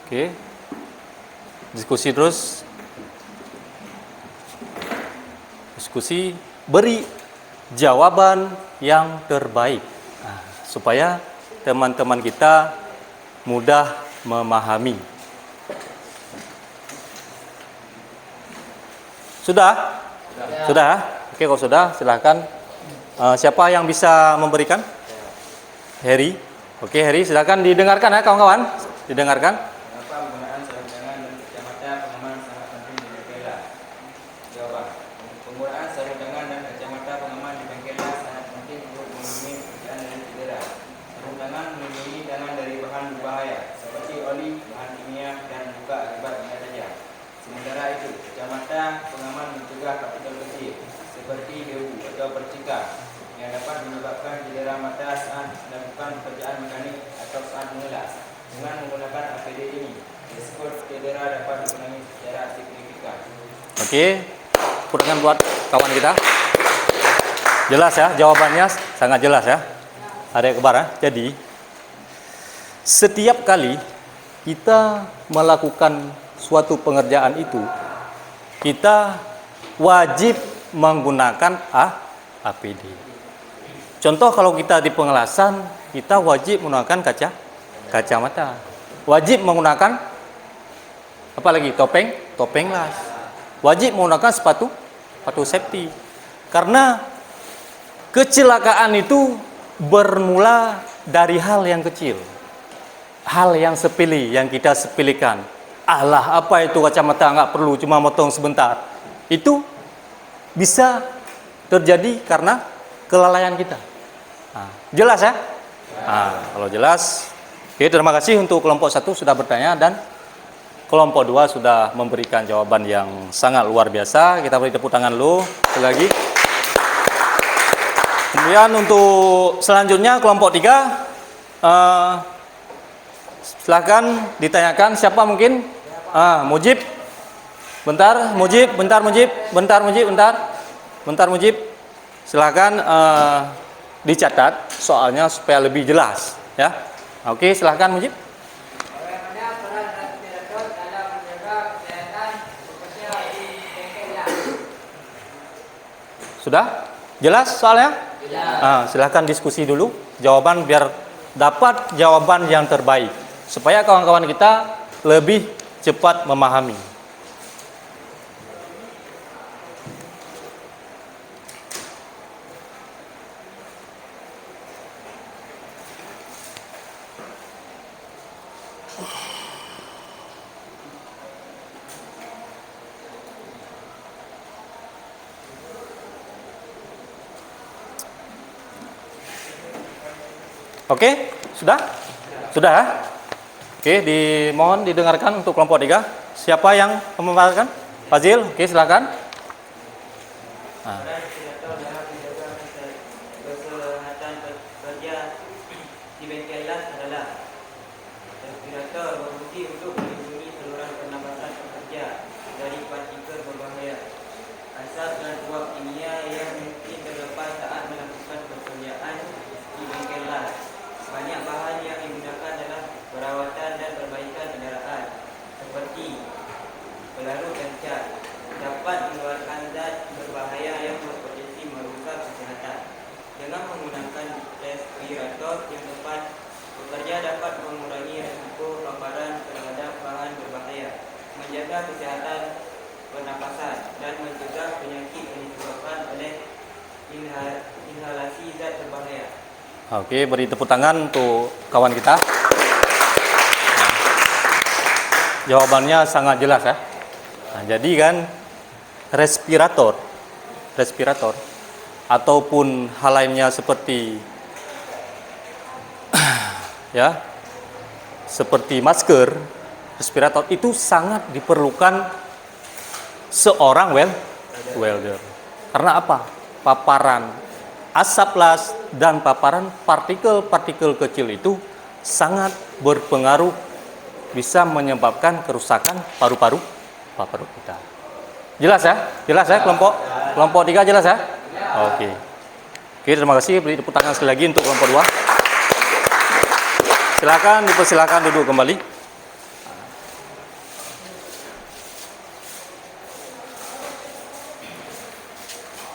Oke. Diskusi terus. Diskusi, beri jawaban yang terbaik. Supaya teman-teman kita mudah memahami. Sudah? Sudah? Oke, kalau sudah, silahkan. Siapa yang bisa memberikan? Heri. Oke, Heri, silahkan didengarkan ya, kawan-kawan. Didengarkan. Mengapa penggunaan sarung tangan dan kacamata pengaman sangat penting di bengkel las? Jawaban. Penggunaan sarung tangan dan kacamata pengaman di bengkel las sangat penting untuk melindungi pekerjaan dari cedera. Sarung tangan melindungi tangan dari bahan berbahaya seperti oli, bahan kimia, dan luka akibat benda tajam. Sementara itu, kacamata pengaman mencegah partikel kecil seperti debu atau percikan yang dapat menyebabkan cedera mata saat melakukan pekerjaan mekanik atau saat mengelas. dengan menggunakan APD ini. Risiko cedera dapat dikurangi secara signifikan. Oke, tepuk tangan buat kawan kita. Jelas ya, jawabannya sangat jelas ya. Adik kembar ya. Jadi, setiap kali kita melakukan suatu pengerjaan itu, kita wajib menggunakan APD. Contoh kalau kita di pengelasan, kita wajib menggunakan kacamata. Wajib menggunakan apa lagi? Topeng las. Wajib menggunakan sepatu safety. Karena kecelakaan itu bermula dari hal yang kecil. Hal yang sepele, yang kita sepelekan. Alah, apa itu kacamata, nggak perlu, cuma motong sebentar. Itu bisa terjadi karena kelalaian kita. Nah, jelas ya? Nah, kalau jelas, oke, terima kasih untuk kelompok 1 sudah bertanya dan kelompok 2 sudah memberikan jawaban yang sangat luar biasa. Kita beri tepuk tangan dulu sekali lagi. Kemudian untuk selanjutnya kelompok 3, silahkan ditanyakan siapa mungkin? Mujib. Bentar, Mujib. Silahkan dicatat soalnya supaya lebih jelas ya. Oke, silahkan Mujib. Bagaimana peran respirator dalam menjaga kesehatan bekerja di bengkel yang? Sudah? Jelas soalnya? Jelas. Silahkan diskusi dulu jawaban biar dapat jawaban yang terbaik supaya kawan-kawan kita lebih cepat memahami. Oke, sudah? Sudah ya? Oke, dimohon didengarkan untuk kelompok 3. Siapa yang memaparkan? Fazil, oke silakan. Respirator dalam menjaga kesehatan pekerja di bengkel las adalah respirator berfungsi untuk melindungi saluran pernafasan pekerja dari partikel berbahaya, asap dan uap kimia yang mungkin terlepas saat melakukan pekerjaan di bengkel las. Banyak bahan yang digunakan dalam perawatan dan perbaikan kendaraan seperti pelarut dan cat dapat mengeluarkan zat berbahaya yang berpotensi merusak kesehatan. Dengan menggunakan respirator yang tepat, pekerja dapat mengurangi risiko paparan terhadap bahan berbahaya, menjaga kesehatan pernafasan dan mencegah penyakit yang disebabkan oleh inhalasi zat berbahaya. Oke, beri tepuk tangan untuk kawan kita. Jawabannya sangat jelas ya. Nah, jadi kan respirator ataupun hal lainnya seperti ya, seperti masker, respirator itu sangat diperlukan seorang welder. Karena apa? Paparan asap las dan paparan partikel-partikel kecil itu sangat berpengaruh, bisa menyebabkan kerusakan paru-paru kita. Jelas ya? Jelas ya kelompok 3 jelas ya? Oke. Oke, terima kasih. Beri tepuk tangan sekali lagi untuk kelompok 2. Silakan dipersilakan duduk kembali.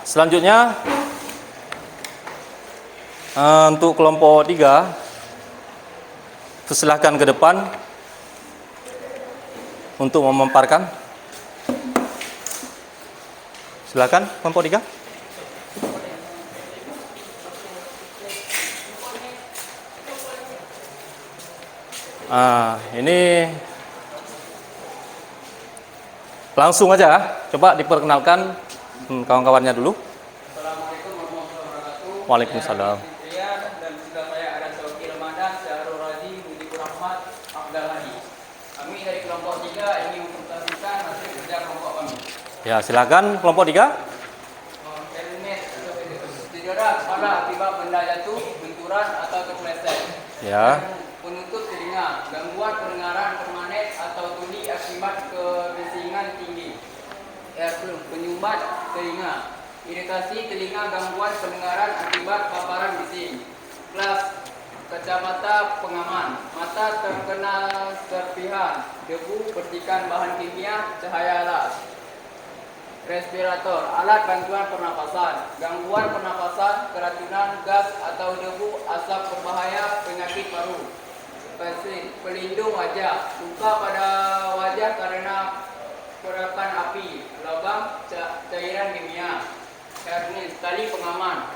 Selanjutnya untuk kelompok 3, persilahkan ke depan untuk memaparkan. Silakan kelompok 3. Ini langsung aja, coba diperkenalkan kawan-kawannya dulu. Assalamualaikum warahmatullahi wabarakatuh. Waalaikumsalam. Dan juga saya ada Tauqi Ramadan, Syahrul Razi, Mujibu Rahmat, Abdul Hadi. Kami dari kelompok 3 ingin mempresentasikan hasil kerja kelompok kami. Ya, silakan kelompok 3. Helmet cedera kepala akibat benda jatuh, benturan atau terpeleset. Ya. Penutup telinga telinga, gangguan pendengaran permanen atau tuli akibat kebisingan tinggi. Penyumbat telinga, iritasi telinga, gangguan pendengaran akibat paparan bising. Kelas kacamata pengaman, mata terkena serpihan, debu, percikan bahan kimia, cahaya las. Respirator, alat bantuan pernapasan, gangguan pernapasan, keracunan, gas atau debu, asap berbahaya, penyakit paru. Pelindung wajah, luka pada wajah karena perakan api, lubang, cairan kimia. Tali pengaman,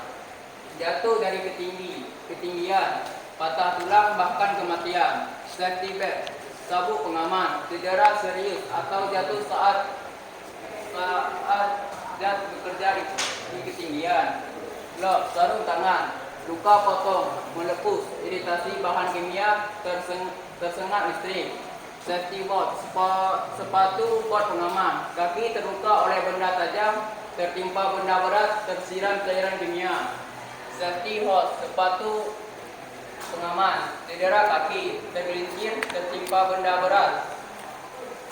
jatuh dari ketinggian, patah tulang bahkan kematian. Safety belt, sabuk pengaman, cedera serius atau jatuh saat bekerja di ketinggian. Glove, sarung tangan, luka potong, melepuh, iritasi bahan kimia, tersengat listrik. Safety boot, sepatu bot pengaman, kaki terluka oleh benda tajam, tertimpa benda berat, tersiram cairan kimia. Safety hose, sepatu pengaman, cedera kaki, tergelincir, tertimpa benda berat.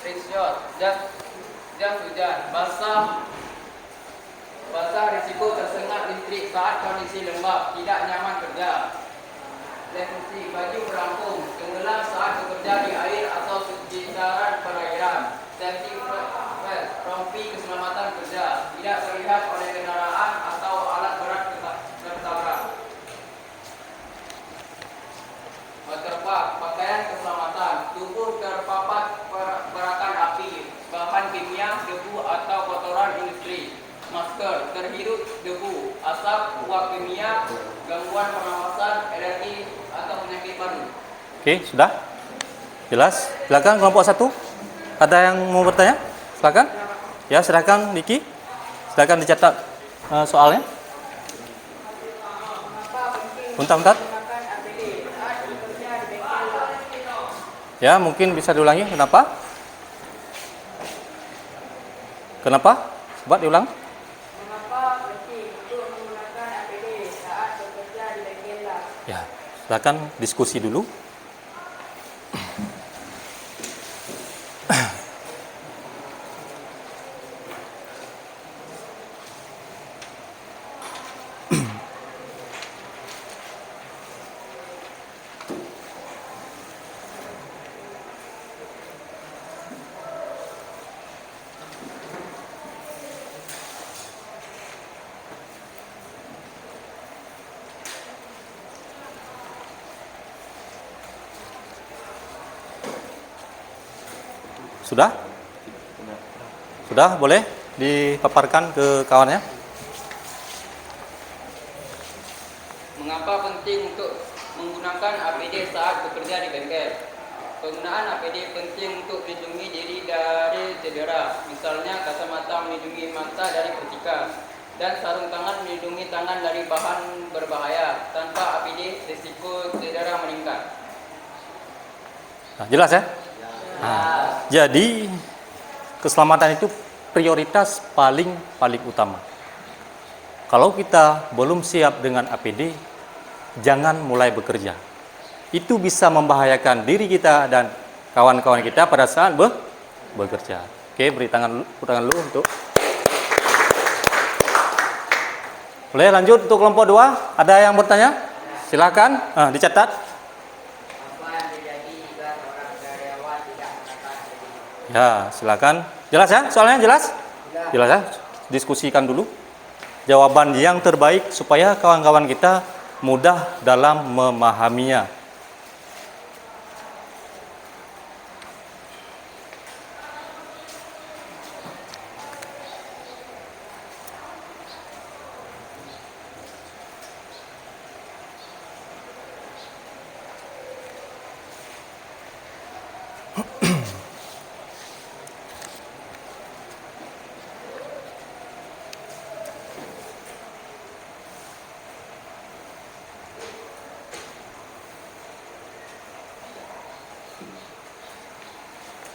Wrist shot, jas hujan, basah, risiko tersengat listrik saat kondisi lembab, tidak nyaman kerja. Defensi, baju berlampung, tenggelam saat bekerja di air atau sekitaran perairan. Safety vest, rompi keselamatan kerja, tidak terlihat oleh kendaraan atau alat berat tertabrak. Waterpark, pakaian keselamatan, tubuh terpapar perakan api, bahan kimia, debu atau kotoran industri. Masker, terhirup debu, asap, uap kimia, gangguan pernapasan, alergi atau penyakit paru. Oke, sudah? Jelas? Silakan kelompok 1. Ada yang mau bertanya? Silakan. Ya, silakan Niki. Silakan dicatat soalnya. Bentar. Ya, mungkin bisa diulangi. Kenapa? Coba diulang. Mengapa penting untuk menggunakan APD saat bekerja di bagian lab? Ya, silakan diskusi dulu. Sudah? Sudah, boleh dipaparkan ke kawannya? Mengapa penting untuk menggunakan APD saat bekerja di bengkel? Penggunaan APD penting untuk melindungi diri dari cedera, misalnya kacamata melindungi mata dari percikan, dan sarung tangan melindungi tangan dari bahan berbahaya. Tanpa APD, risiko cedera meningkat. Nah, jelas ya? Nah, jadi keselamatan itu prioritas paling utama. Kalau kita belum siap dengan APD, jangan mulai bekerja. Itu bisa membahayakan diri kita dan kawan-kawan kita pada saat bekerja. Oke, beri tangan dulu untuk. Boleh lanjut untuk kelompok 2. Ada yang bertanya? Silakan, dicatat. Ya, silakan. Jelas ya? Soalnya jelas? Jelas ya? Diskusikan dulu jawaban yang terbaik supaya kawan-kawan kita mudah dalam memahaminya.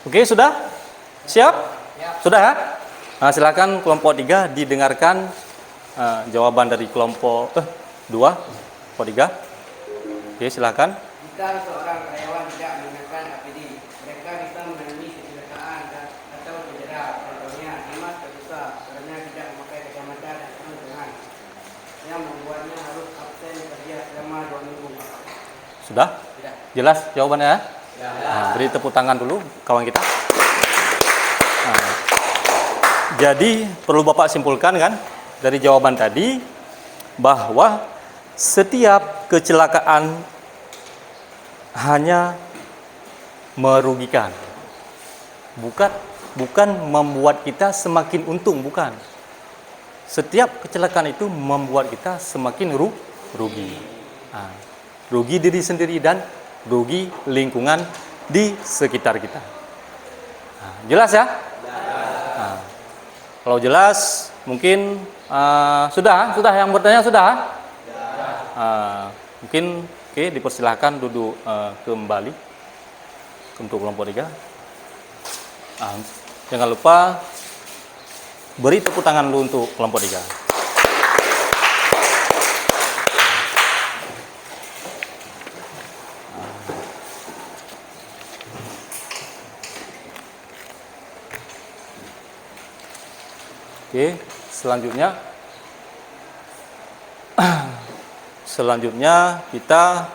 Oke, sudah? Siap? Sudah ya? Nah, silakan kelompok 3 didengarkan jawaban dari kelompok 2, kelompok 3. Oke, silakan. Misal seorang karyawan tidak menggunakan APD, mereka bisa mengalami kecelakaan atau cedera. Contohnya, Dimas terluka karena tidak memakai kacamata dan sarung tangan, yang membuatnya harus absen kerja selama 2 minggu. Sudah? Tidak. Jelas jawabannya? Nah, beri tepuk tangan dulu kawan kita. Nah, jadi perlu Bapak simpulkan kan dari jawaban tadi bahwa setiap kecelakaan hanya merugikan. Bukan membuat kita semakin untung, bukan. Setiap kecelakaan itu membuat kita semakin rugi. Nah, rugi diri sendiri dan rugi lingkungan di sekitar kita. Nah, jelas ya? Nah, kalau jelas, mungkin sudah yang bertanya sudah? Mungkin oke, dipersilahkan duduk kembali untuk kelompok 3. Jangan lupa beri tepuk tangan dulu untuk kelompok 3. Oke, selanjutnya kita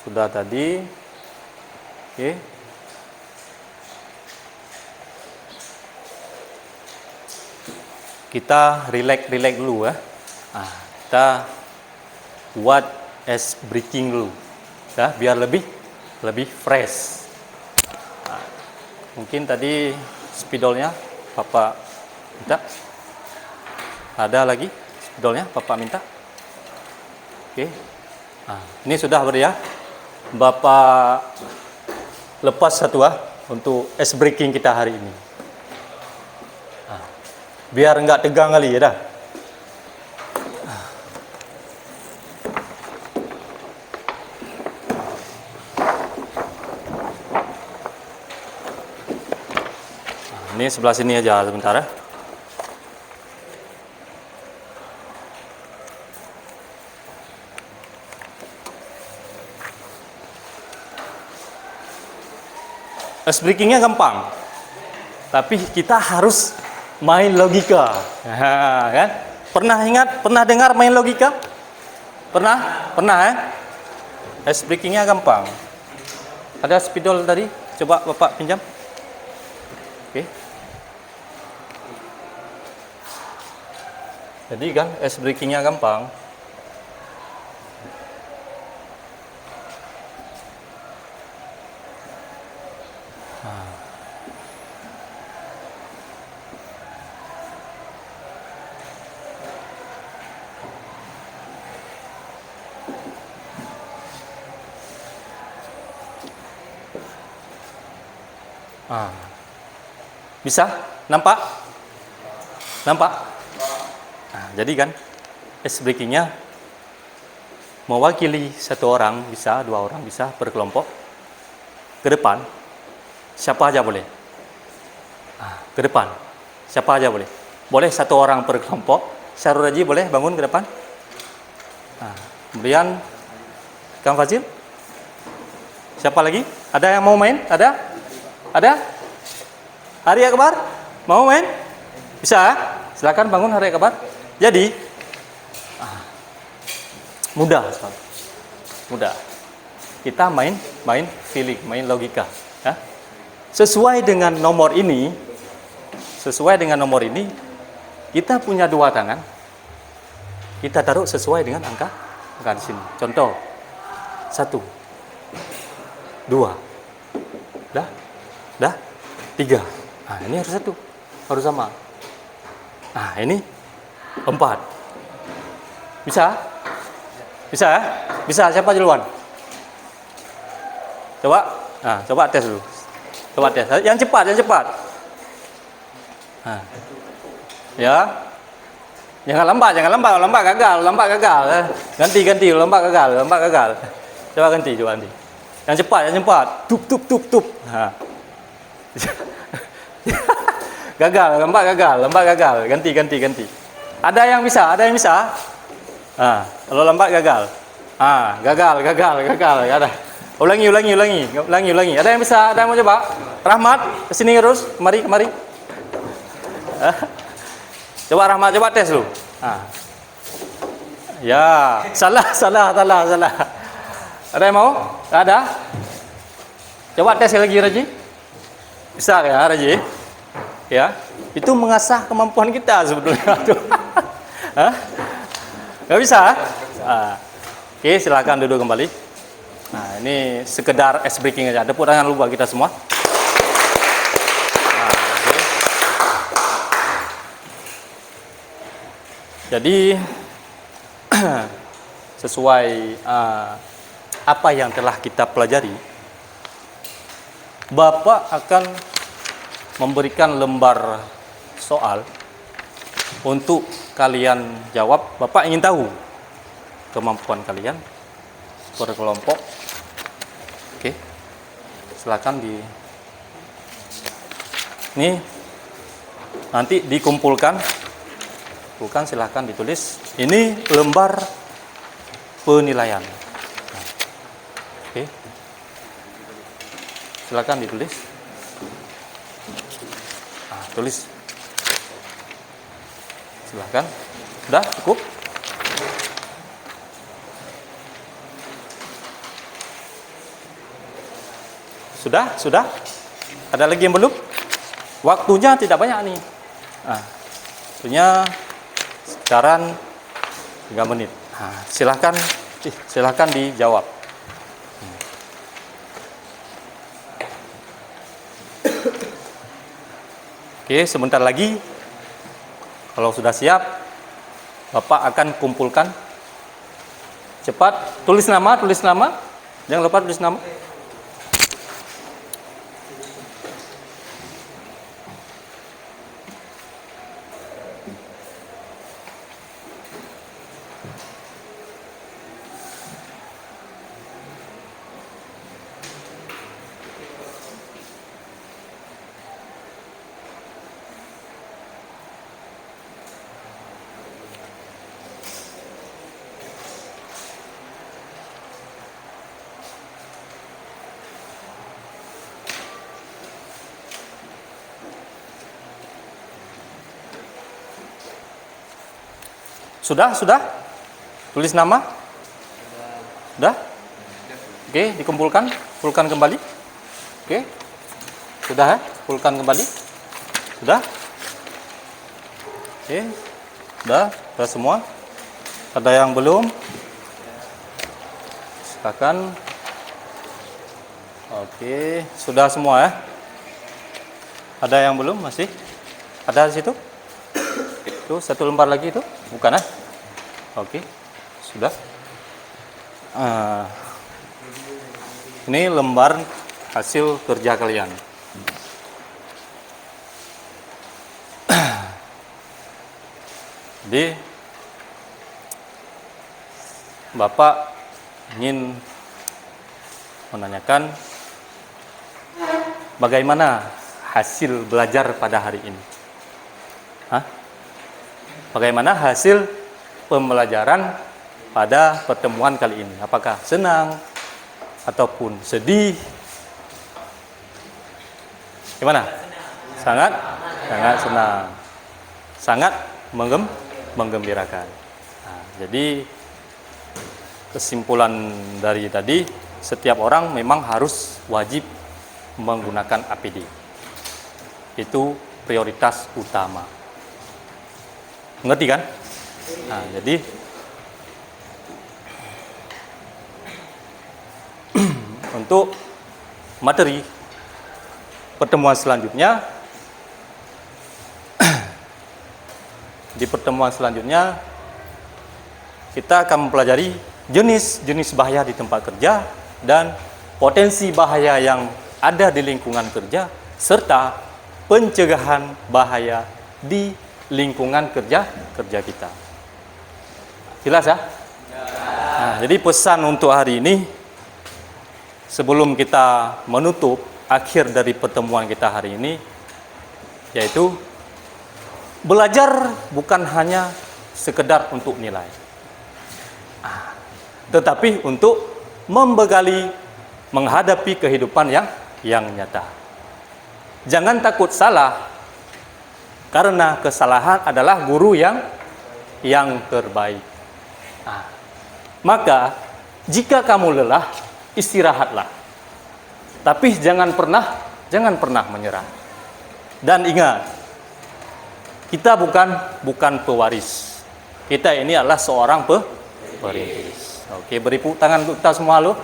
sudah tadi. Oke. Kita relax dulu ya. Kita buat ice breaking dulu. Ya, biar lebih fresh. Mungkin tadi spidolnya Bapak minta. Ada lagi spidolnya Bapak minta. Oke. Ini sudah ya. Bapak lepas satu untuk ice breaking kita hari ini. Biar enggak tegang kali ya dah. Ini sebelah sini aja sebentar ya. Ice breakingnya gampang, tapi kita harus main logika, kan? Pernah dengar main logika? Pernah ya? Ice breakingnya gampang. Ada spidol tadi, coba Bapak pinjam. Oke. Jadi kan ice breakingnya gampang. Bisa? Nampak? Jadi kan ice breakingnya mewakili satu orang bisa, 2 orang bisa berkelompok ke depan. Siapa aja boleh. Ke depan. Siapa aja boleh. Boleh 1 orang per kelompok. Syarul Raji boleh bangun ke depan. Kemudian Kang Fazil. Siapa lagi? Ada yang mau main? Ada? Hari Akbar? Mau main? Bisa? Silakan bangun Hari Akbar. Jadi mudah. Kita main feeling, main logika, ya. Sesuai dengan nomor ini, kita punya 2 tangan. Kita taruh sesuai dengan angka di sini. Contoh 1, 2, dah 3. Ini harus 1, harus sama. Ini 4. Bisa? Bisa. Siapa duluan? Coba tes dulu. Yang cepat. Ya. Jangan lambat gagal. Ganti, lambat gagal. Coba ganti. Yang cepat. Tup. Lambat gagal. Ganti. Ada yang bisa. Kalau lambat gagal. Gagal. Gak ada. Ulangi. Ada yang bisa? Ada yang mau coba? Rahmat, kesini terus. Kemari. Coba Rahmat, coba tes lu. Ya, salah. Ada yang mau? Gak ada? Coba tes lagi, Raji. Bisa ya, Raji? Ya, itu mengasah kemampuan kita sebetulnya. Gak bisa? Oke, silakan duduk kembali. Nah, ini sekedar ice breaking aja. Tepuk tangan dulu buat kita semua. Oke. Jadi sesuai apa yang telah kita pelajari, Bapak akan memberikan lembar soal untuk kalian jawab. Bapak ingin tahu kemampuan kalian per kelompok. Oke, silakan ini nanti dikumpulkan. Silahkan ditulis. Ini lembar penilaian. Oke, silakan ditulis. Tulis. Silakan. Sudah cukup? Sudah? Ada lagi yang belum? Waktunya tidak banyak nih. Waktunya sekarang 3 menit. Silahkan dijawab. Oke, sebentar lagi. Kalau sudah siap, Bapak akan kumpulkan. Cepat, tulis nama. Jangan lupa tulis nama. Sudah? Tulis nama? Sudah? Oke, dikumpulkan. Kumpulkan kembali. Oke. Sudah ya? Kumpulkan kembali. Sudah? Oke. Sudah semua? Ada yang belum? Silakan. Oke, sudah semua ya? Ada yang belum masih? Ada di situ? Tuh, satu lembar lagi itu? Bukan ya? Oke, sudah. Ini lembar hasil kerja kalian. Jadi, Bapak ingin menanyakan bagaimana hasil belajar pada hari ini. Bagaimana hasil pembelajaran pada pertemuan kali ini? Apakah senang ataupun sedih? Gimana? Sangat senang. Sangat menggembirakan. Jadi kesimpulan dari tadi, setiap orang memang harus wajib menggunakan APD. Itu prioritas utama. Ngerti kan? Jadi untuk materi pertemuan selanjutnya, di pertemuan selanjutnya kita akan mempelajari jenis-jenis bahaya di tempat kerja dan potensi bahaya yang ada di lingkungan kerja serta pencegahan bahaya di lingkungan kerja kita. Jelas ya? Jadi pesan untuk hari ini, sebelum kita menutup akhir dari pertemuan kita hari ini, yaitu belajar bukan hanya sekedar untuk nilai. tetapi untuk membekali menghadapi kehidupan yang nyata. Jangan takut salah, karena kesalahan adalah guru yang terbaik. Nah, maka jika kamu lelah, istirahatlah. Tapi jangan pernah menyerah. Dan ingat, kita bukan pewaris. Kita ini adalah seorang perintis. Oke, beri tepuk tangan untuk kita semua lo.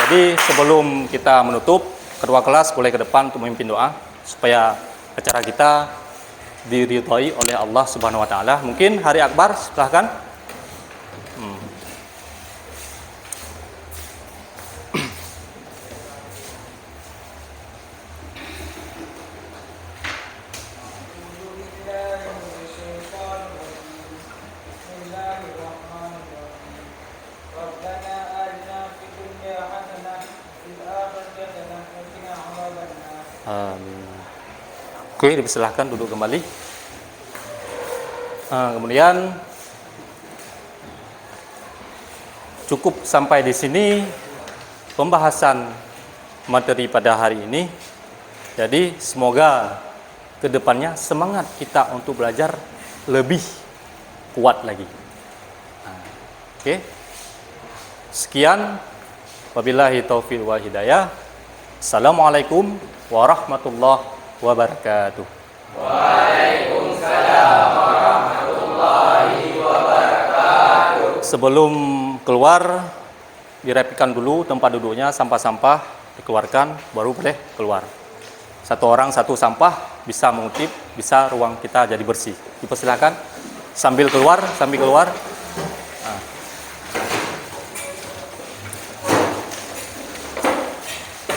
Jadi sebelum kita menutup, kedua kelas boleh ke depan untuk memimpin doa supaya acara kita diridhoi oleh Allah Subhanahu wa taala. Mungkin Hari Akbar, silahkan. Amin. Oke, dipersilahkan duduk kembali. Kemudian cukup sampai di sini pembahasan materi pada hari ini. Jadi semoga kedepannya semangat kita untuk belajar lebih kuat lagi. Oke. Sekian, wabillahi taufiq wal hidayah. Assalamualaikum warahmatullahi wabarakatuh. Waalaikumsalam warahmatullahi wabarakatuh. Sebelum keluar, dirapikan dulu tempat duduknya, sampah-sampah dikeluarkan, baru boleh keluar. Satu orang satu sampah, bisa mengutip, bisa ruang kita jadi bersih. Dipersilakan sambil keluar.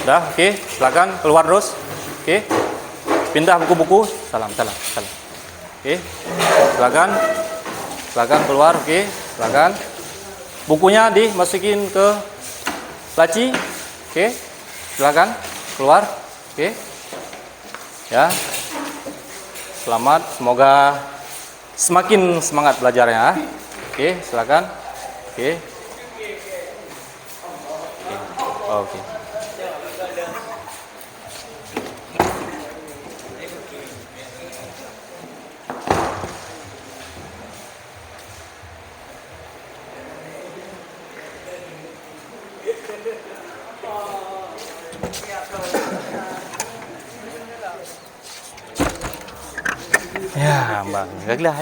Dah, oke, silakan keluar terus. Oke. Pindah buku-buku. Salam. Oke. Silakan keluar, oke. Silakan. Bukunya dimasukin ke laci. Oke. Silakan keluar. Oke. Ya. Selamat, semoga semakin semangat belajarnya. Oke, silakan. Oke. Oke. Ya, Mbak. Gaglah.